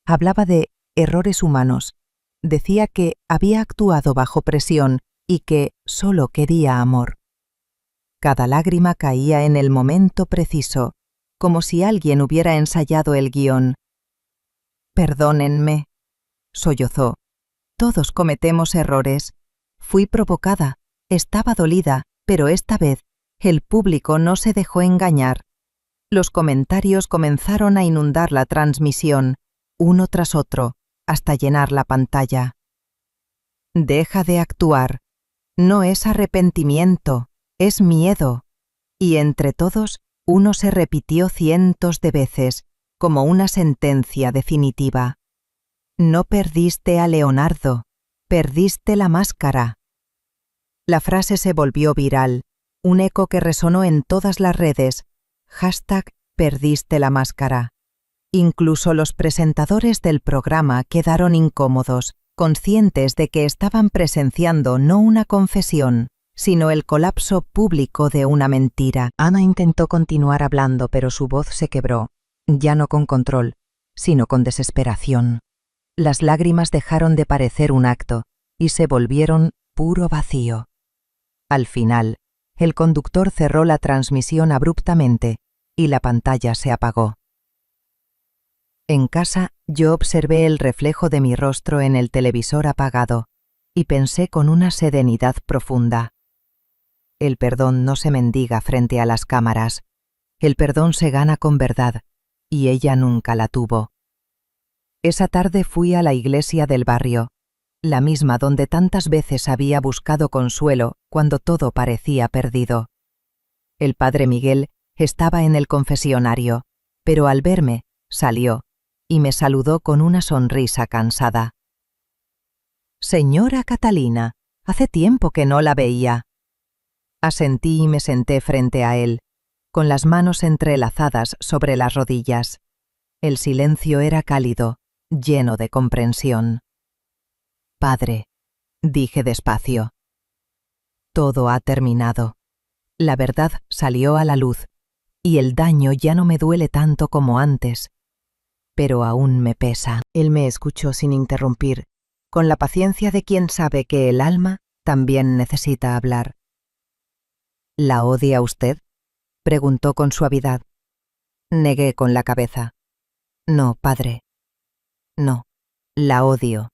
Hablaba de errores humanos. Decía que había actuado bajo presión y que solo quería amor. Cada lágrima caía en el momento preciso, como si alguien hubiera ensayado el guión. «Perdónenme», sollozó. «Todos cometemos errores. Fui provocada, estaba dolida, pero esta vez el público no se dejó engañar. Los comentarios comenzaron a inundar la transmisión, uno tras otro, hasta llenar la pantalla. Deja de actuar. No es arrepentimiento, es miedo. Y entre todos, uno se repitió cientos de veces, como una sentencia definitiva. No perdiste a Leonardo, perdiste la máscara. La frase se volvió viral, un eco que resonó en todas las redes. #perdiste la máscara. Incluso los presentadores del programa quedaron incómodos, conscientes de que estaban presenciando no una confesión, sino el colapso público de una mentira. Ana intentó continuar hablando, pero su voz se quebró, ya no con control, sino con desesperación. Las lágrimas dejaron de parecer un acto y se volvieron puro vacío. Al final, el conductor cerró la transmisión abruptamente y la pantalla se apagó. En casa, yo observé el reflejo de mi rostro en el televisor apagado y pensé con una serenidad profunda. El perdón no se mendiga frente a las cámaras. El perdón se gana con verdad, y ella nunca la tuvo. Esa tarde fui a la iglesia del barrio, la misma donde tantas veces había buscado consuelo cuando todo parecía perdido. El padre Miguel estaba en el confesionario, pero al verme, salió y me saludó con una sonrisa cansada. «Señora Catalina, hace tiempo que no la veía». Asentí y me senté frente a él, con las manos entrelazadas sobre las rodillas. El silencio era cálido, lleno de comprensión. «Padre», dije despacio. «Todo ha terminado. La verdad salió a la luz, y el daño ya no me duele tanto como antes. Pero aún me pesa». Él me escuchó sin interrumpir, con la paciencia de quien sabe que el alma también necesita hablar. «¿La odia usted?», preguntó con suavidad. Negué con la cabeza. «No, padre. No, la odio».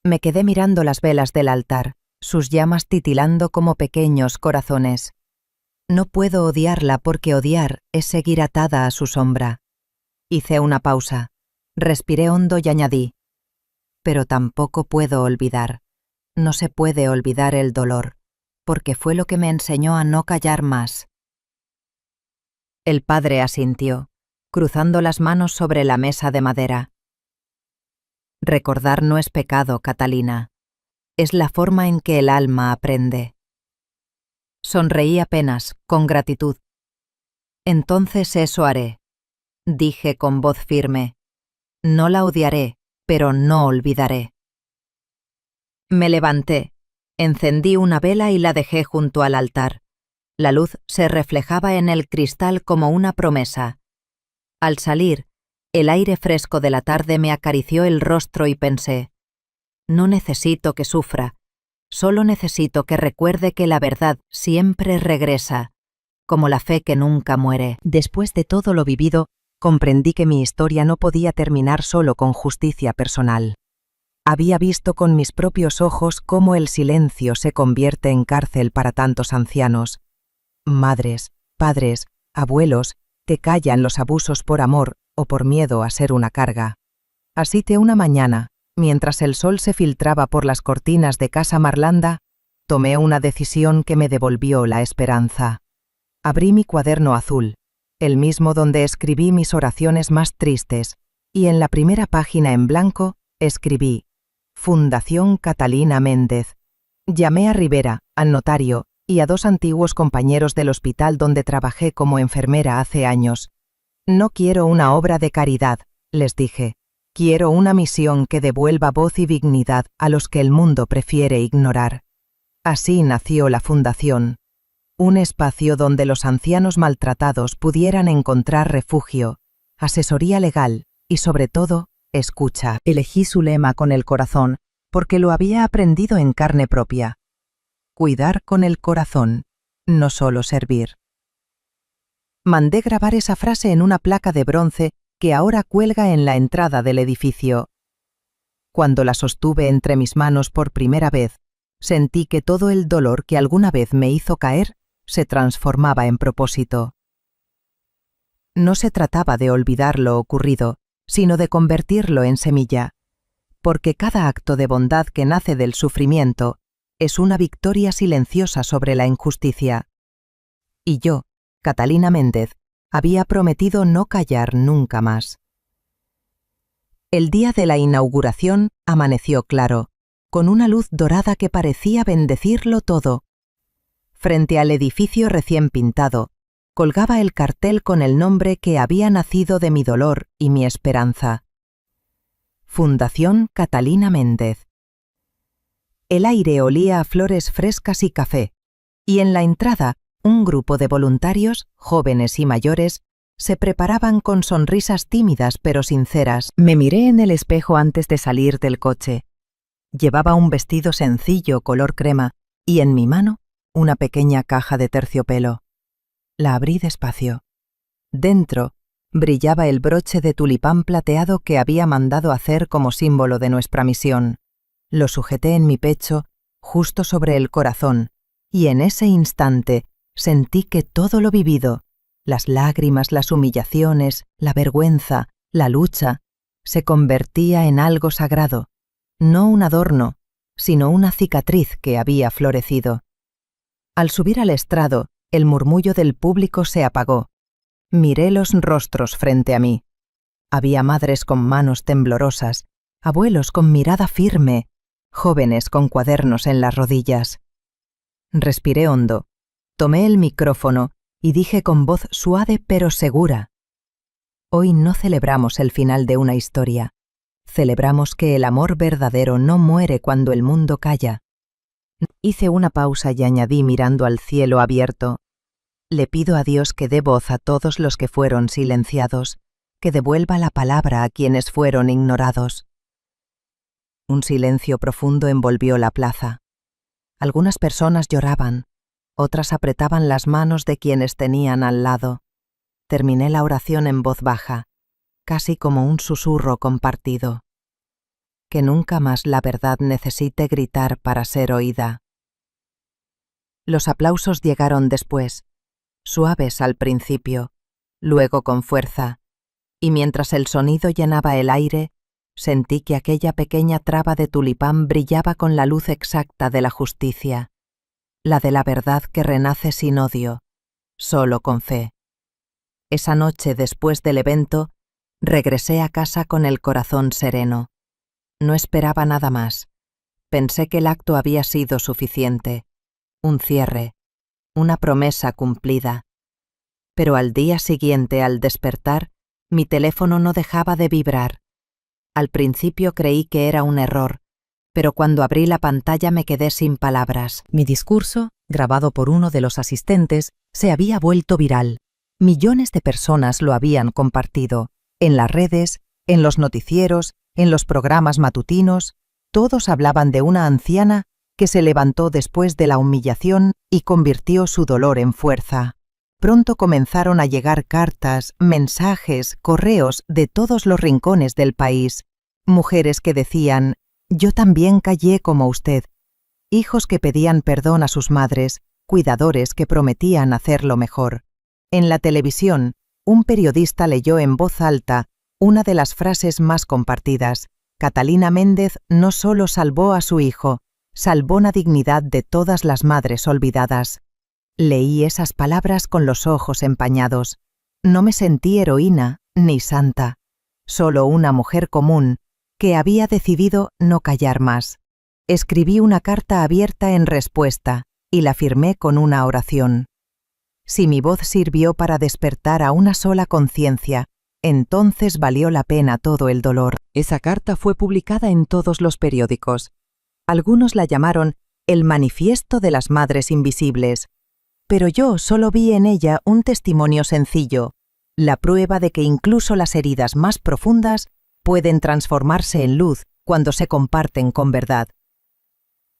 Me quedé mirando las velas del altar, sus llamas titilando como pequeños corazones. No puedo odiarla porque odiar es seguir atada a su sombra. Hice una pausa, respiré hondo y añadí: «Pero tampoco puedo olvidar. No se puede olvidar el dolor, porque fue lo que me enseñó a no callar más». El padre asintió, cruzando las manos sobre la mesa de madera. «Recordar no es pecado, Catalina. Es la forma en que el alma aprende». Sonreí apenas, con gratitud. «Entonces eso haré», dije con voz firme. «No la odiaré, pero no olvidaré». Me levanté, encendí una vela y la dejé junto al altar. La luz se reflejaba en el cristal como una promesa. Al salir, el aire fresco de la tarde me acarició el rostro y pensé: no necesito que sufra, solo necesito que recuerde que la verdad siempre regresa, como la fe que nunca muere. Después de todo lo vivido, comprendí que mi historia no podía terminar solo con justicia personal. Había visto con mis propios ojos cómo el silencio se convierte en cárcel para tantos ancianos. Madres, padres, abuelos, que callan los abusos por amor o por miedo a ser una carga. Así que una mañana, mientras el sol se filtraba por las cortinas de Casa Marlanda, tomé una decisión que me devolvió la esperanza. Abrí mi cuaderno azul, el mismo donde escribí mis oraciones más tristes, y en la primera página en blanco escribí: Fundación Catalina Méndez. Llamé a Rivera, al notario, y a 2 antiguos compañeros del hospital donde trabajé como enfermera hace años. «No quiero una obra de caridad», les dije. «Quiero una misión que devuelva voz y dignidad a los que el mundo prefiere ignorar». Así nació la Fundación, un espacio donde los ancianos maltratados pudieran encontrar refugio, asesoría legal y, sobre todo, escucha. Elegí su lema con el corazón, porque lo había aprendido en carne propia. Cuidar con el corazón, no solo servir. Mandé grabar esa frase en una placa de bronce que ahora cuelga en la entrada del edificio. Cuando la sostuve entre mis manos por primera vez, sentí que todo el dolor que alguna vez me hizo caer se transformaba en propósito. No se trataba de olvidar lo ocurrido, sino de convertirlo en semilla, porque cada acto de bondad que nace del sufrimiento es una victoria silenciosa sobre la injusticia. Y yo, Catalina Méndez, había prometido no callar nunca más. El día de la inauguración amaneció claro, con una luz dorada que parecía bendecirlo todo. Frente al edificio recién pintado, colgaba el cartel con el nombre que había nacido de mi dolor y mi esperanza: Fundación Catalina Méndez. El aire olía a flores frescas y café, y en la entrada un grupo de voluntarios, jóvenes y mayores, se preparaban con sonrisas tímidas pero sinceras. Me miré en el espejo antes de salir del coche. Llevaba un vestido sencillo color crema y en mi mano una pequeña caja de terciopelo. La abrí despacio. Dentro brillaba el broche de tulipán plateado que había mandado hacer como símbolo de nuestra misión. Lo sujeté en mi pecho, justo sobre el corazón, y en ese instante sentí que todo lo vivido, las lágrimas, las humillaciones, la vergüenza, la lucha, se convertía en algo sagrado, no un adorno, sino una cicatriz que había florecido. Al subir al estrado, el murmullo del público se apagó. Miré los rostros frente a mí. Había madres con manos temblorosas, abuelos con mirada firme, jóvenes con cuadernos en las rodillas. Respiré hondo, tomé el micrófono y dije con voz suave pero segura: hoy no celebramos el final de una historia, celebramos que el amor verdadero no muere cuando el mundo calla. Hice una pausa y añadí mirando al cielo abierto: le pido a Dios que dé voz a todos los que fueron silenciados, que devuelva la palabra a quienes fueron ignorados. Un silencio profundo envolvió la plaza. Algunas personas lloraban, otras apretaban las manos de quienes tenían al lado. Terminé la oración en voz baja, casi como un susurro compartido. Que nunca más la verdad necesite gritar para ser oída. Los aplausos llegaron después, suaves al principio, luego con fuerza, y mientras el sonido llenaba el aire, sentí que aquella pequeña traba de tulipán brillaba con la luz exacta de la justicia, la de la verdad que renace sin odio, solo con fe. Esa noche, después del evento, regresé a casa con el corazón sereno. No esperaba nada más. Pensé que el acto había sido suficiente, un cierre, una promesa cumplida. Pero al día siguiente, al despertar, mi teléfono no dejaba de vibrar. Al principio creí que era un error, pero cuando abrí la pantalla me quedé sin palabras. Mi discurso, grabado por uno de los asistentes, se había vuelto viral. Millones de personas lo habían compartido, en las redes, en los noticieros, en los programas matutinos. Todos hablaban de una anciana que se levantó después de la humillación y convirtió su dolor en fuerza. Pronto comenzaron a llegar cartas, mensajes, correos de todos los rincones del país. Mujeres que decían: yo también callé como usted. Hijos que pedían perdón a sus madres, cuidadores que prometían hacerlo mejor. En la televisión, un periodista leyó en voz alta una de las frases más compartidas: Catalina Méndez no solo salvó a su hijo, salvó la dignidad de todas las madres olvidadas. Leí esas palabras con los ojos empañados. No me sentí heroína ni santa, solo una mujer común que había decidido no callar más. Escribí una carta abierta en respuesta y la firmé con una oración. Si mi voz sirvió para despertar a una sola conciencia, entonces valió la pena todo el dolor. Esa carta fue publicada en todos los periódicos. Algunos la llamaron el Manifiesto de las Madres Invisibles, pero yo solo vi en ella un testimonio sencillo, la prueba de que incluso las heridas más profundas pueden transformarse en luz cuando se comparten con verdad.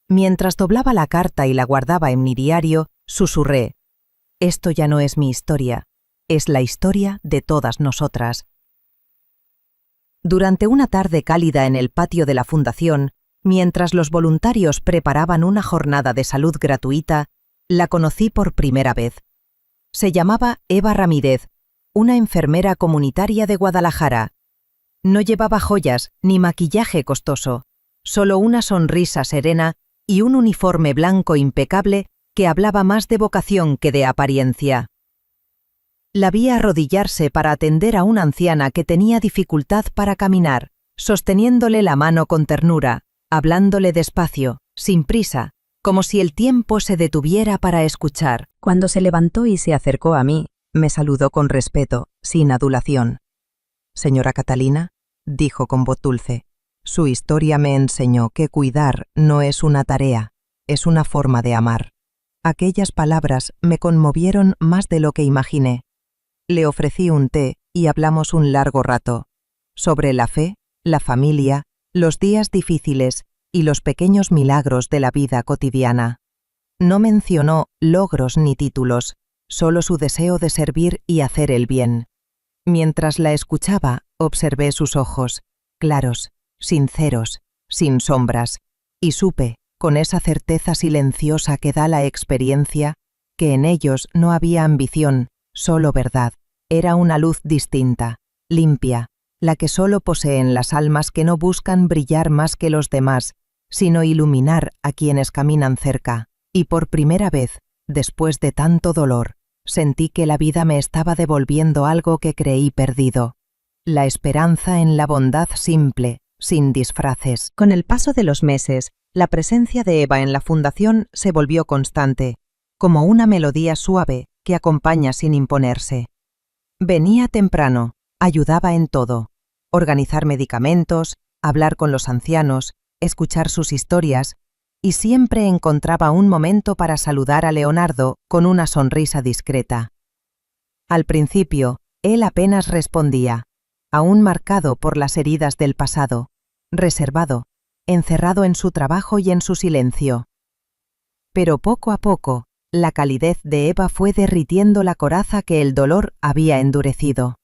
Mientras doblaba la carta y la guardaba en mi diario, susurré: esto ya no es mi historia, es la historia de todas nosotras. Durante una tarde cálida en el patio de la fundación, mientras los voluntarios preparaban una jornada de salud gratuita, la conocí por primera vez. Se llamaba Eva Ramírez, una enfermera comunitaria de Guadalajara. No llevaba joyas ni maquillaje costoso, solo una sonrisa serena y un uniforme blanco impecable que hablaba más de vocación que de apariencia. La vi arrodillarse para atender a una anciana que tenía dificultad para caminar, sosteniéndole la mano con ternura, hablándole despacio, sin prisa, como si el tiempo se detuviera para escuchar. Cuando se levantó y se acercó a mí, me saludó con respeto, sin adulación. «Señora Catalina», dijo con voz dulce, «su historia me enseñó que cuidar no es una tarea, es una forma de amar. Aquellas palabras me conmovieron más de lo que imaginé. Le ofrecí un té y hablamos un largo rato, sobre la fe, la familia, los días difíciles y los pequeños milagros de la vida cotidiana. No mencionó logros ni títulos, solo su deseo de servir y hacer el bien. Mientras la escuchaba, observé sus ojos, claros, sinceros, sin sombras, y supe, con esa certeza silenciosa que da la experiencia, que en ellos no había ambición, solo verdad. Era una luz distinta, limpia, la que solo poseen las almas que no buscan brillar más que los demás, sino iluminar a quienes caminan cerca. Y por primera vez, después de tanto dolor, sentí que la vida me estaba devolviendo algo que creí perdido. La esperanza en la bondad simple, sin disfraces. Con el paso de los meses, la presencia de Eva en la fundación se volvió constante, como una melodía suave que acompaña sin imponerse. Venía temprano, ayudaba en todo: organizar medicamentos, hablar con los ancianos, escuchar sus historias, y siempre encontraba un momento para saludar a Leonardo con una sonrisa discreta. Al principio, él apenas respondía, aún marcado por las heridas del pasado, reservado, encerrado en su trabajo y en su silencio. Pero poco a poco, la calidez de Eva fue derritiendo la coraza que el dolor había endurecido.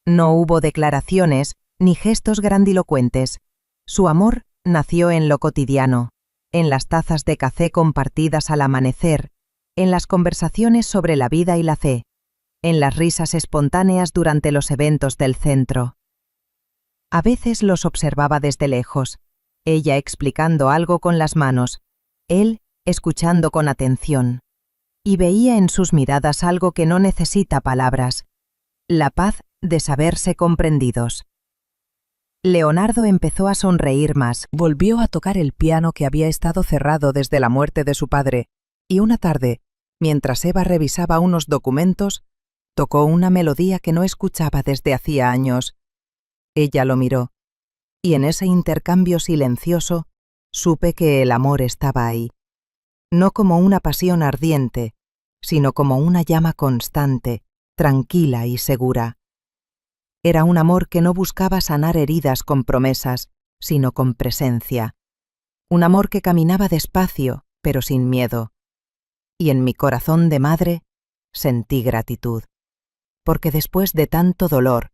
No hubo declaraciones ni gestos grandilocuentes. Su amor nació en lo cotidiano, en las tazas de café compartidas al amanecer, en las conversaciones sobre la vida y la fe, en las risas espontáneas durante los eventos del centro. A veces los observaba desde lejos, ella explicando algo con las manos, él escuchando con atención, y veía en sus miradas algo que no necesita palabras: la paz de saberse comprendidos. Leonardo empezó a sonreír más. Volvió a tocar el piano que había estado cerrado desde la muerte de su padre, y una tarde, mientras Eva revisaba unos documentos, tocó una melodía que no escuchaba desde hacía años. Ella lo miró, y en ese intercambio silencioso supe que el amor estaba ahí, no como una pasión ardiente, sino como una llama constante, tranquila y segura. Era un amor que no buscaba sanar heridas con promesas, sino con presencia. Un amor que caminaba despacio, pero sin miedo. Y en mi corazón de madre sentí gratitud, porque después de tanto dolor,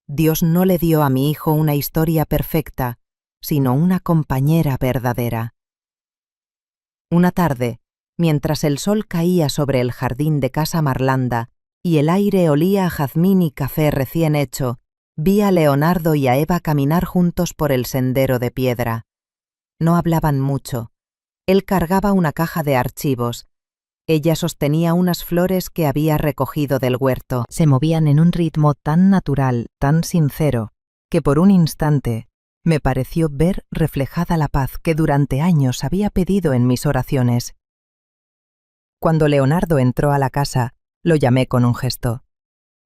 Dios no le dio a mi hijo una historia perfecta, sino una compañera verdadera. Una tarde, mientras el sol caía sobre el jardín de Casa Marlanda y el aire olía a jazmín y café recién hecho, vi a Leonardo y a Eva caminar juntos por el sendero de piedra. No hablaban mucho. Él cargaba una caja de archivos. Ella sostenía unas flores que había recogido del huerto. Se movían en un ritmo tan natural, tan sincero, que por un instante me pareció ver reflejada la paz que durante años había pedido en mis oraciones. Cuando Leonardo entró a la casa, lo llamé con un gesto.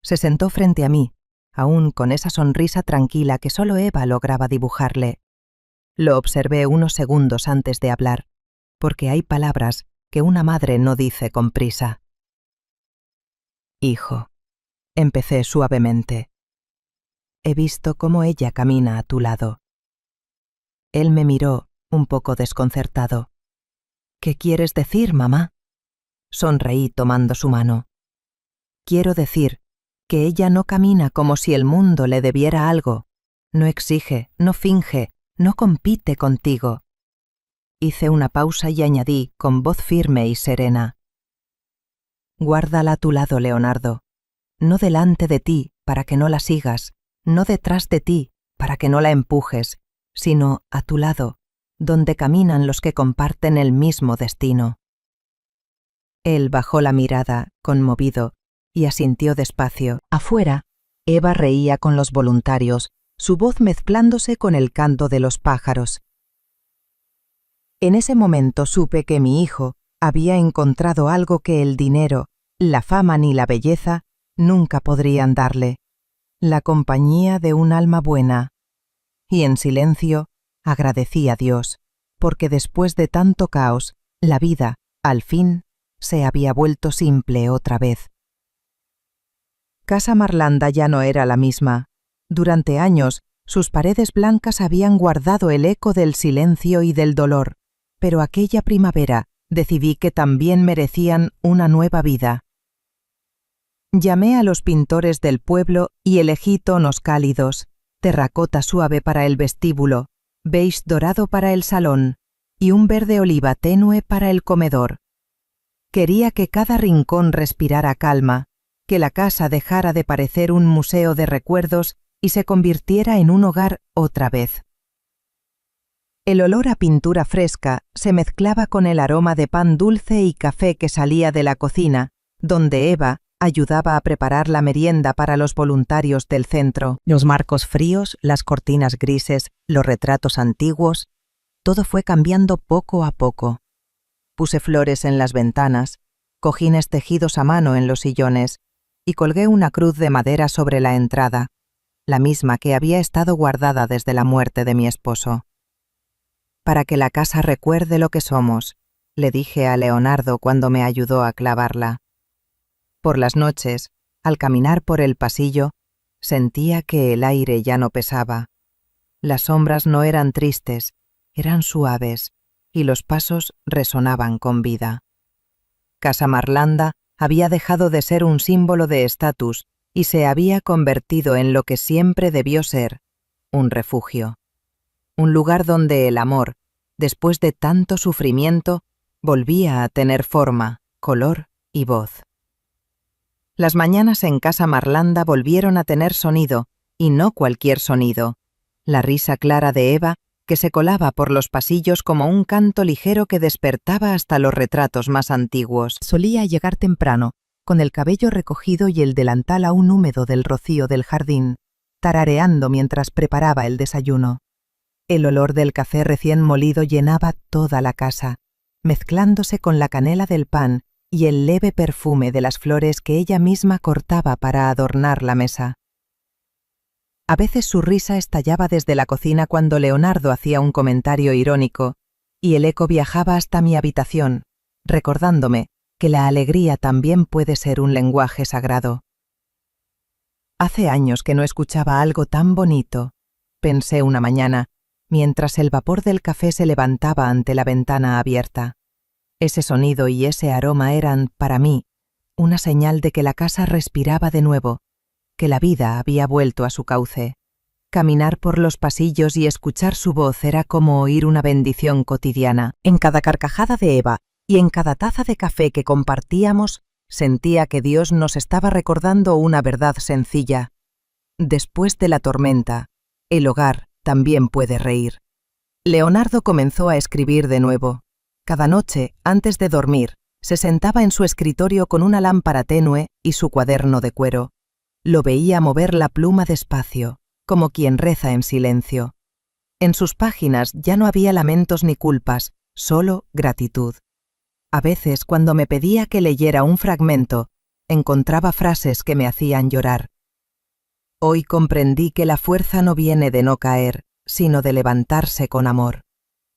Se sentó frente a mí, aún con esa sonrisa tranquila que solo Eva lograba dibujarle. Lo observé unos segundos antes de hablar, porque hay palabras que una madre no dice con prisa. Hijo, empecé suavemente. He visto cómo ella camina a tu lado. Él me miró, un poco desconcertado. ¿Qué quieres decir, mamá? Sonreí tomando su mano. Quiero decir que ella no camina como si el mundo le debiera algo, no exige, no finge, no compite contigo. Hice una pausa y añadí con voz firme y serena: guárdala a tu lado, Leonardo, no delante de ti para que no la sigas, no detrás de ti para que no la empujes, sino a tu lado, donde caminan los que comparten el mismo destino. Él bajó la mirada, conmovido, y asintió despacio. Afuera, Eva reía con los voluntarios, su voz mezclándose con el canto de los pájaros. En ese momento supe que mi hijo había encontrado algo que el dinero, la fama ni la belleza nunca podrían darle: la compañía de un alma buena. Y en silencio agradecí a Dios, porque después de tanto caos, la vida, al fin, se había vuelto simple otra vez. Casa Marlanda ya no era la misma. Durante años, sus paredes blancas habían guardado el eco del silencio y del dolor, pero aquella primavera decidí que también merecían una nueva vida. Llamé a los pintores del pueblo y elegí tonos cálidos, terracota suave para el vestíbulo, beige dorado para el salón y un verde oliva tenue para el comedor. Quería que cada rincón respirara calma, que la casa dejara de parecer un museo de recuerdos y se convirtiera en un hogar otra vez. El olor a pintura fresca se mezclaba con el aroma de pan dulce y café que salía de la cocina, donde Eva ayudaba a preparar la merienda para los voluntarios del centro. Los marcos fríos, las cortinas grises, los retratos antiguos, todo fue cambiando poco a poco. Puse flores en las ventanas, cojines tejidos a mano en los sillones y colgué una cruz de madera sobre la entrada, la misma que había estado guardada desde la muerte de mi esposo. Para que la casa recuerde lo que somos, le dije a Leonardo cuando me ayudó a clavarla. Por las noches, al caminar por el pasillo, sentía que el aire ya no pesaba. Las sombras no eran tristes, eran suaves, y los pasos resonaban con vida. Casa Marlanda había dejado de ser un símbolo de estatus y se había convertido en lo que siempre debió ser, un refugio. Un lugar donde el amor, después de tanto sufrimiento, volvía a tener forma, color y voz. Las mañanas en Casa Marlanda volvieron a tener sonido, y no cualquier sonido. La risa clara de Eva, que se colaba por los pasillos como un canto ligero que despertaba hasta los retratos más antiguos. Solía llegar temprano, con el cabello recogido y el delantal aún húmedo del rocío del jardín, tarareando mientras preparaba el desayuno. El olor del café recién molido llenaba toda la casa, mezclándose con la canela del pan y el leve perfume de las flores que ella misma cortaba para adornar la mesa. A veces su risa estallaba desde la cocina cuando Leonardo hacía un comentario irónico, y el eco viajaba hasta mi habitación, recordándome que la alegría también puede ser un lenguaje sagrado. Hace años que no escuchaba algo tan bonito, pensé una mañana, mientras el vapor del café se levantaba ante la ventana abierta. Ese sonido y ese aroma eran, para mí, una señal de que la casa respiraba de nuevo, que la vida había vuelto a su cauce. Caminar por los pasillos y escuchar su voz era como oír una bendición cotidiana. En cada carcajada de Eva y en cada taza de café que compartíamos, sentía que Dios nos estaba recordando una verdad sencilla. Después de la tormenta, el hogar también puede reír. Leonardo comenzó a escribir de nuevo. Cada noche, antes de dormir, se sentaba en su escritorio con una lámpara tenue y su cuaderno de cuero. Lo veía mover la pluma despacio, como quien reza en silencio. En sus páginas ya no había lamentos ni culpas, solo gratitud. A veces, cuando me pedía que leyera un fragmento, encontraba frases que me hacían llorar. Hoy comprendí que la fuerza no viene de no caer, sino de levantarse con amor.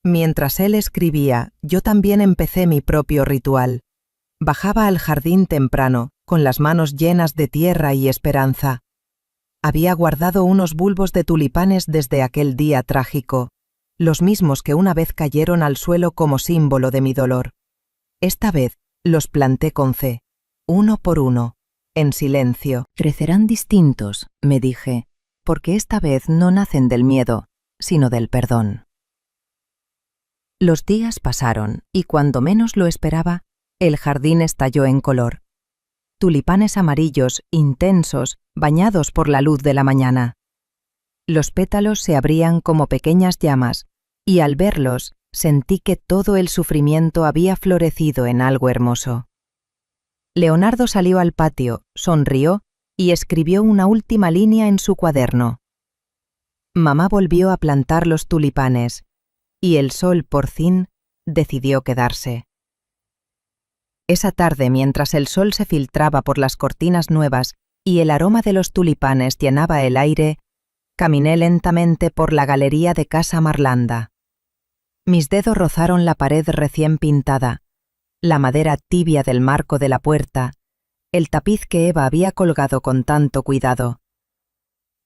Mientras él escribía, yo también empecé mi propio ritual. Bajaba al jardín temprano, con las manos llenas de tierra y esperanza. Había guardado unos bulbos de tulipanes desde aquel día trágico, los mismos que una vez cayeron al suelo como símbolo de mi dolor. Esta vez los planté con fe, uno por uno, en silencio. Crecerán distintos, me dije, porque esta vez no nacen del miedo, sino del perdón. Los días pasaron, y cuando menos lo esperaba, el jardín estalló en color. Tulipanes amarillos, intensos, bañados por la luz de la mañana. Los pétalos se abrían como pequeñas llamas, y al verlos, sentí que todo el sufrimiento había florecido en algo hermoso. Leonardo salió al patio, sonrió y escribió una última línea en su cuaderno. Mamá volvió a plantar los tulipanes, y el sol, por fin, decidió quedarse. Esa tarde, mientras el sol se filtraba por las cortinas nuevas y el aroma de los tulipanes llenaba el aire, caminé lentamente por la galería de Casa Marlanda. Mis dedos rozaron la pared recién pintada, la madera tibia del marco de la puerta, el tapiz que Eva había colgado con tanto cuidado.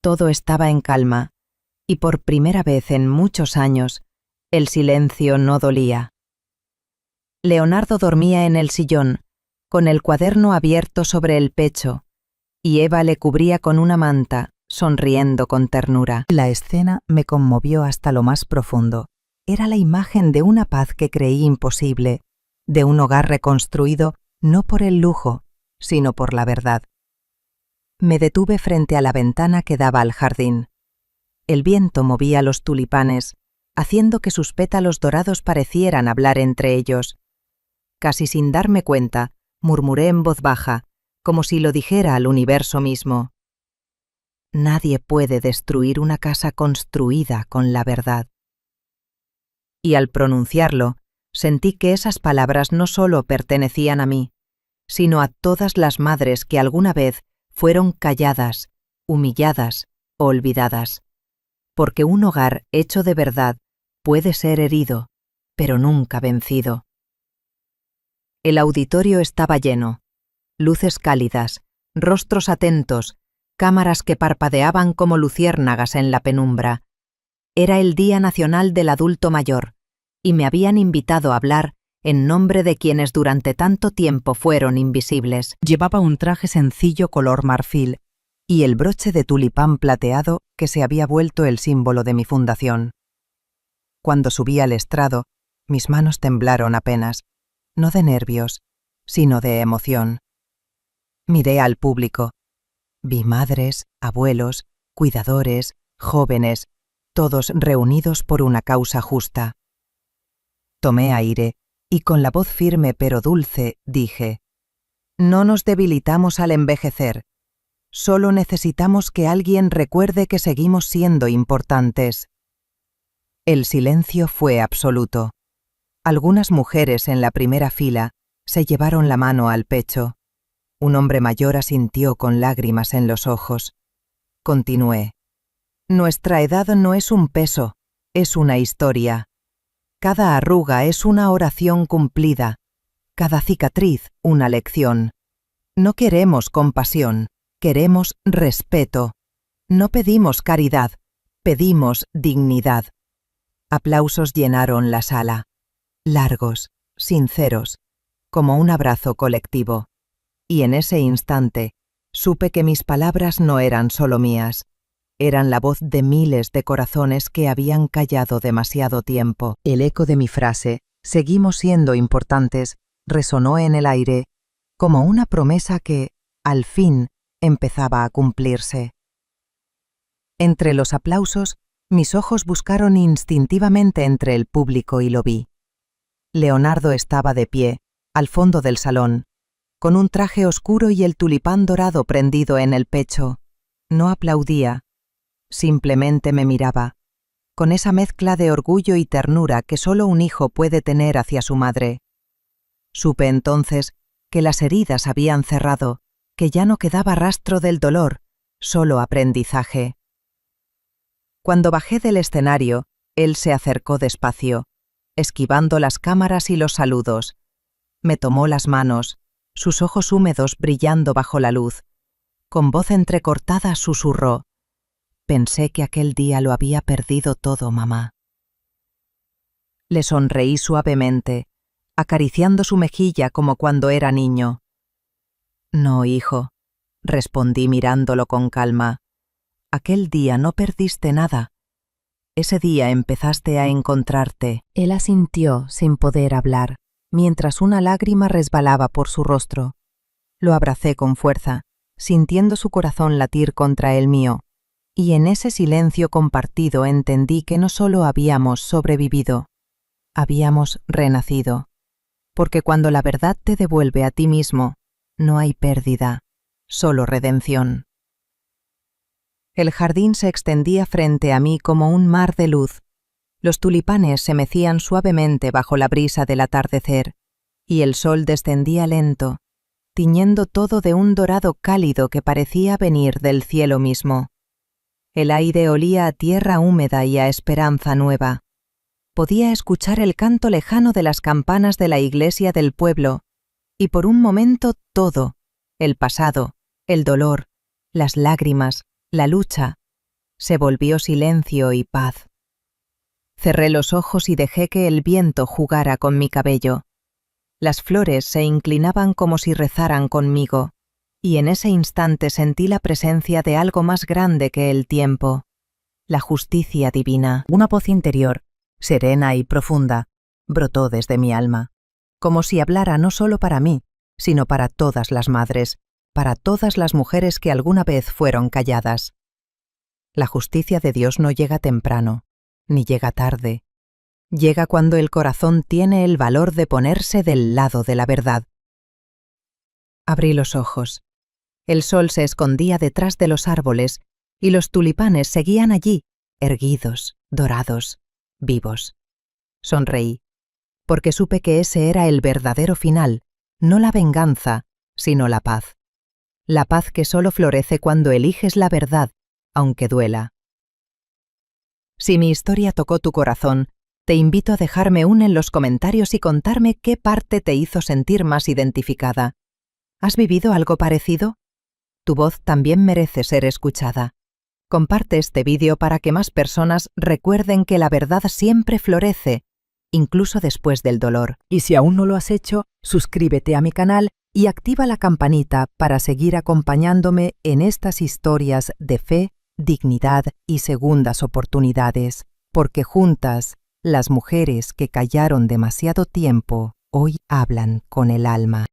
Todo estaba en calma, y por primera vez en muchos años, el silencio no dolía. Leonardo dormía en el sillón, con el cuaderno abierto sobre el pecho, y Eva le cubría con una manta, sonriendo con ternura. La escena me conmovió hasta lo más profundo. Era la imagen de una paz que creí imposible, de un hogar reconstruido no por el lujo, sino por la verdad. Me detuve frente a la ventana que daba al jardín. El viento movía los tulipanes, haciendo que sus pétalos dorados parecieran hablar entre ellos. Casi sin darme cuenta, murmuré en voz baja, como si lo dijera al universo mismo. Nadie puede destruir una casa construida con la verdad. Y al pronunciarlo, sentí que esas palabras no solo pertenecían a mí, sino a todas las madres que alguna vez fueron calladas, humilladas, olvidadas. Porque un hogar hecho de verdad puede ser herido, pero nunca vencido. El auditorio estaba lleno. Luces cálidas, rostros atentos, cámaras que parpadeaban como luciérnagas en la penumbra. Era el Día Nacional del Adulto Mayor, y me habían invitado a hablar en nombre de quienes durante tanto tiempo fueron invisibles. Llevaba un traje sencillo color marfil y el broche de tulipán plateado que se había vuelto el símbolo de mi fundación. Cuando subí al estrado, mis manos temblaron apenas, no de nervios, sino de emoción. Miré al público. Vi madres, abuelos, cuidadores, jóvenes, todos reunidos por una causa justa. Tomé aire y con la voz firme pero dulce dije: no nos debilitamos al envejecer, solo necesitamos que alguien recuerde que seguimos siendo importantes. El silencio fue absoluto. Algunas mujeres en la primera fila se llevaron la mano al pecho. Un hombre mayor asintió con lágrimas en los ojos. Continué. Nuestra edad no es un peso, es una historia. Cada arruga es una oración cumplida, cada cicatriz una lección. No queremos compasión, queremos respeto. No pedimos caridad, pedimos dignidad. Aplausos llenaron la sala, largos, sinceros, como un abrazo colectivo. Y en ese instante supe que mis palabras no eran solo mías, eran la voz de miles de corazones que habían callado demasiado tiempo. El eco de mi frase, seguimos siendo importantes, resonó en el aire, como una promesa que, al fin, empezaba a cumplirse. Entre los aplausos, mis ojos buscaron instintivamente entre el público y lo vi. Leonardo estaba de pie, al fondo del salón, con un traje oscuro y el tulipán dorado prendido en el pecho. No aplaudía, simplemente me miraba, con esa mezcla de orgullo y ternura que solo un hijo puede tener hacia su madre. Supe entonces que las heridas habían cerrado, que ya no quedaba rastro del dolor, solo aprendizaje. Cuando bajé del escenario, él se acercó despacio, esquivando las cámaras y los saludos. Me tomó las manos, sus ojos húmedos brillando bajo la luz. Con voz entrecortada susurró: pensé que aquel día lo había perdido todo, mamá. Le sonreí suavemente, acariciando su mejilla como cuando era niño. No, hijo, respondí mirándolo con calma. Aquel día no perdiste nada. Ese día empezaste a encontrarte. Él asintió sin poder hablar, mientras una lágrima resbalaba por su rostro. Lo abracé con fuerza, sintiendo su corazón latir contra el mío, y en ese silencio compartido entendí que no solo habíamos sobrevivido, habíamos renacido. Porque cuando la verdad te devuelve a ti mismo, no hay pérdida, solo redención. El jardín se extendía frente a mí como un mar de luz. Los tulipanes se mecían suavemente bajo la brisa del atardecer, y el sol descendía lento, tiñendo todo de un dorado cálido que parecía venir del cielo mismo. El aire olía a tierra húmeda y a esperanza nueva. podía escuchar el canto lejano de las campanas de la iglesia del pueblo, y por un momento todo, el pasado, el dolor, las lágrimas, la lucha, se volvió silencio y paz. Cerré los ojos y dejé que el viento jugara con mi cabello. Las flores se inclinaban como si rezaran conmigo, y en ese instante sentí la presencia de algo más grande que el tiempo, la justicia divina. Una voz interior, serena y profunda, brotó desde mi alma, como si hablara no solo para mí, sino para todas las madres, para todas las mujeres que alguna vez fueron calladas. La justicia de Dios no llega temprano, ni llega tarde. Llega cuando el corazón tiene el valor de ponerse del lado de la verdad. Abrí los ojos. El sol se escondía detrás de los árboles y los tulipanes seguían allí, erguidos, dorados, vivos. Sonreí, porque supe que ese era el verdadero final, no la venganza, sino la paz. La paz que solo florece cuando eliges la verdad, aunque duela. Si mi historia tocó tu corazón, te invito a dejarme en los comentarios y contarme qué parte te hizo sentir más identificada. ¿Has vivido algo parecido? Tu voz también merece ser escuchada. Comparte este vídeo para que más personas recuerden que la verdad siempre florece, incluso después del dolor. Y si aún no lo has hecho, suscríbete a mi canal y activa la campanita para seguir acompañándome en estas historias de fe, dignidad y segundas oportunidades, porque juntas, las mujeres que callaron demasiado tiempo, hoy hablan con el alma.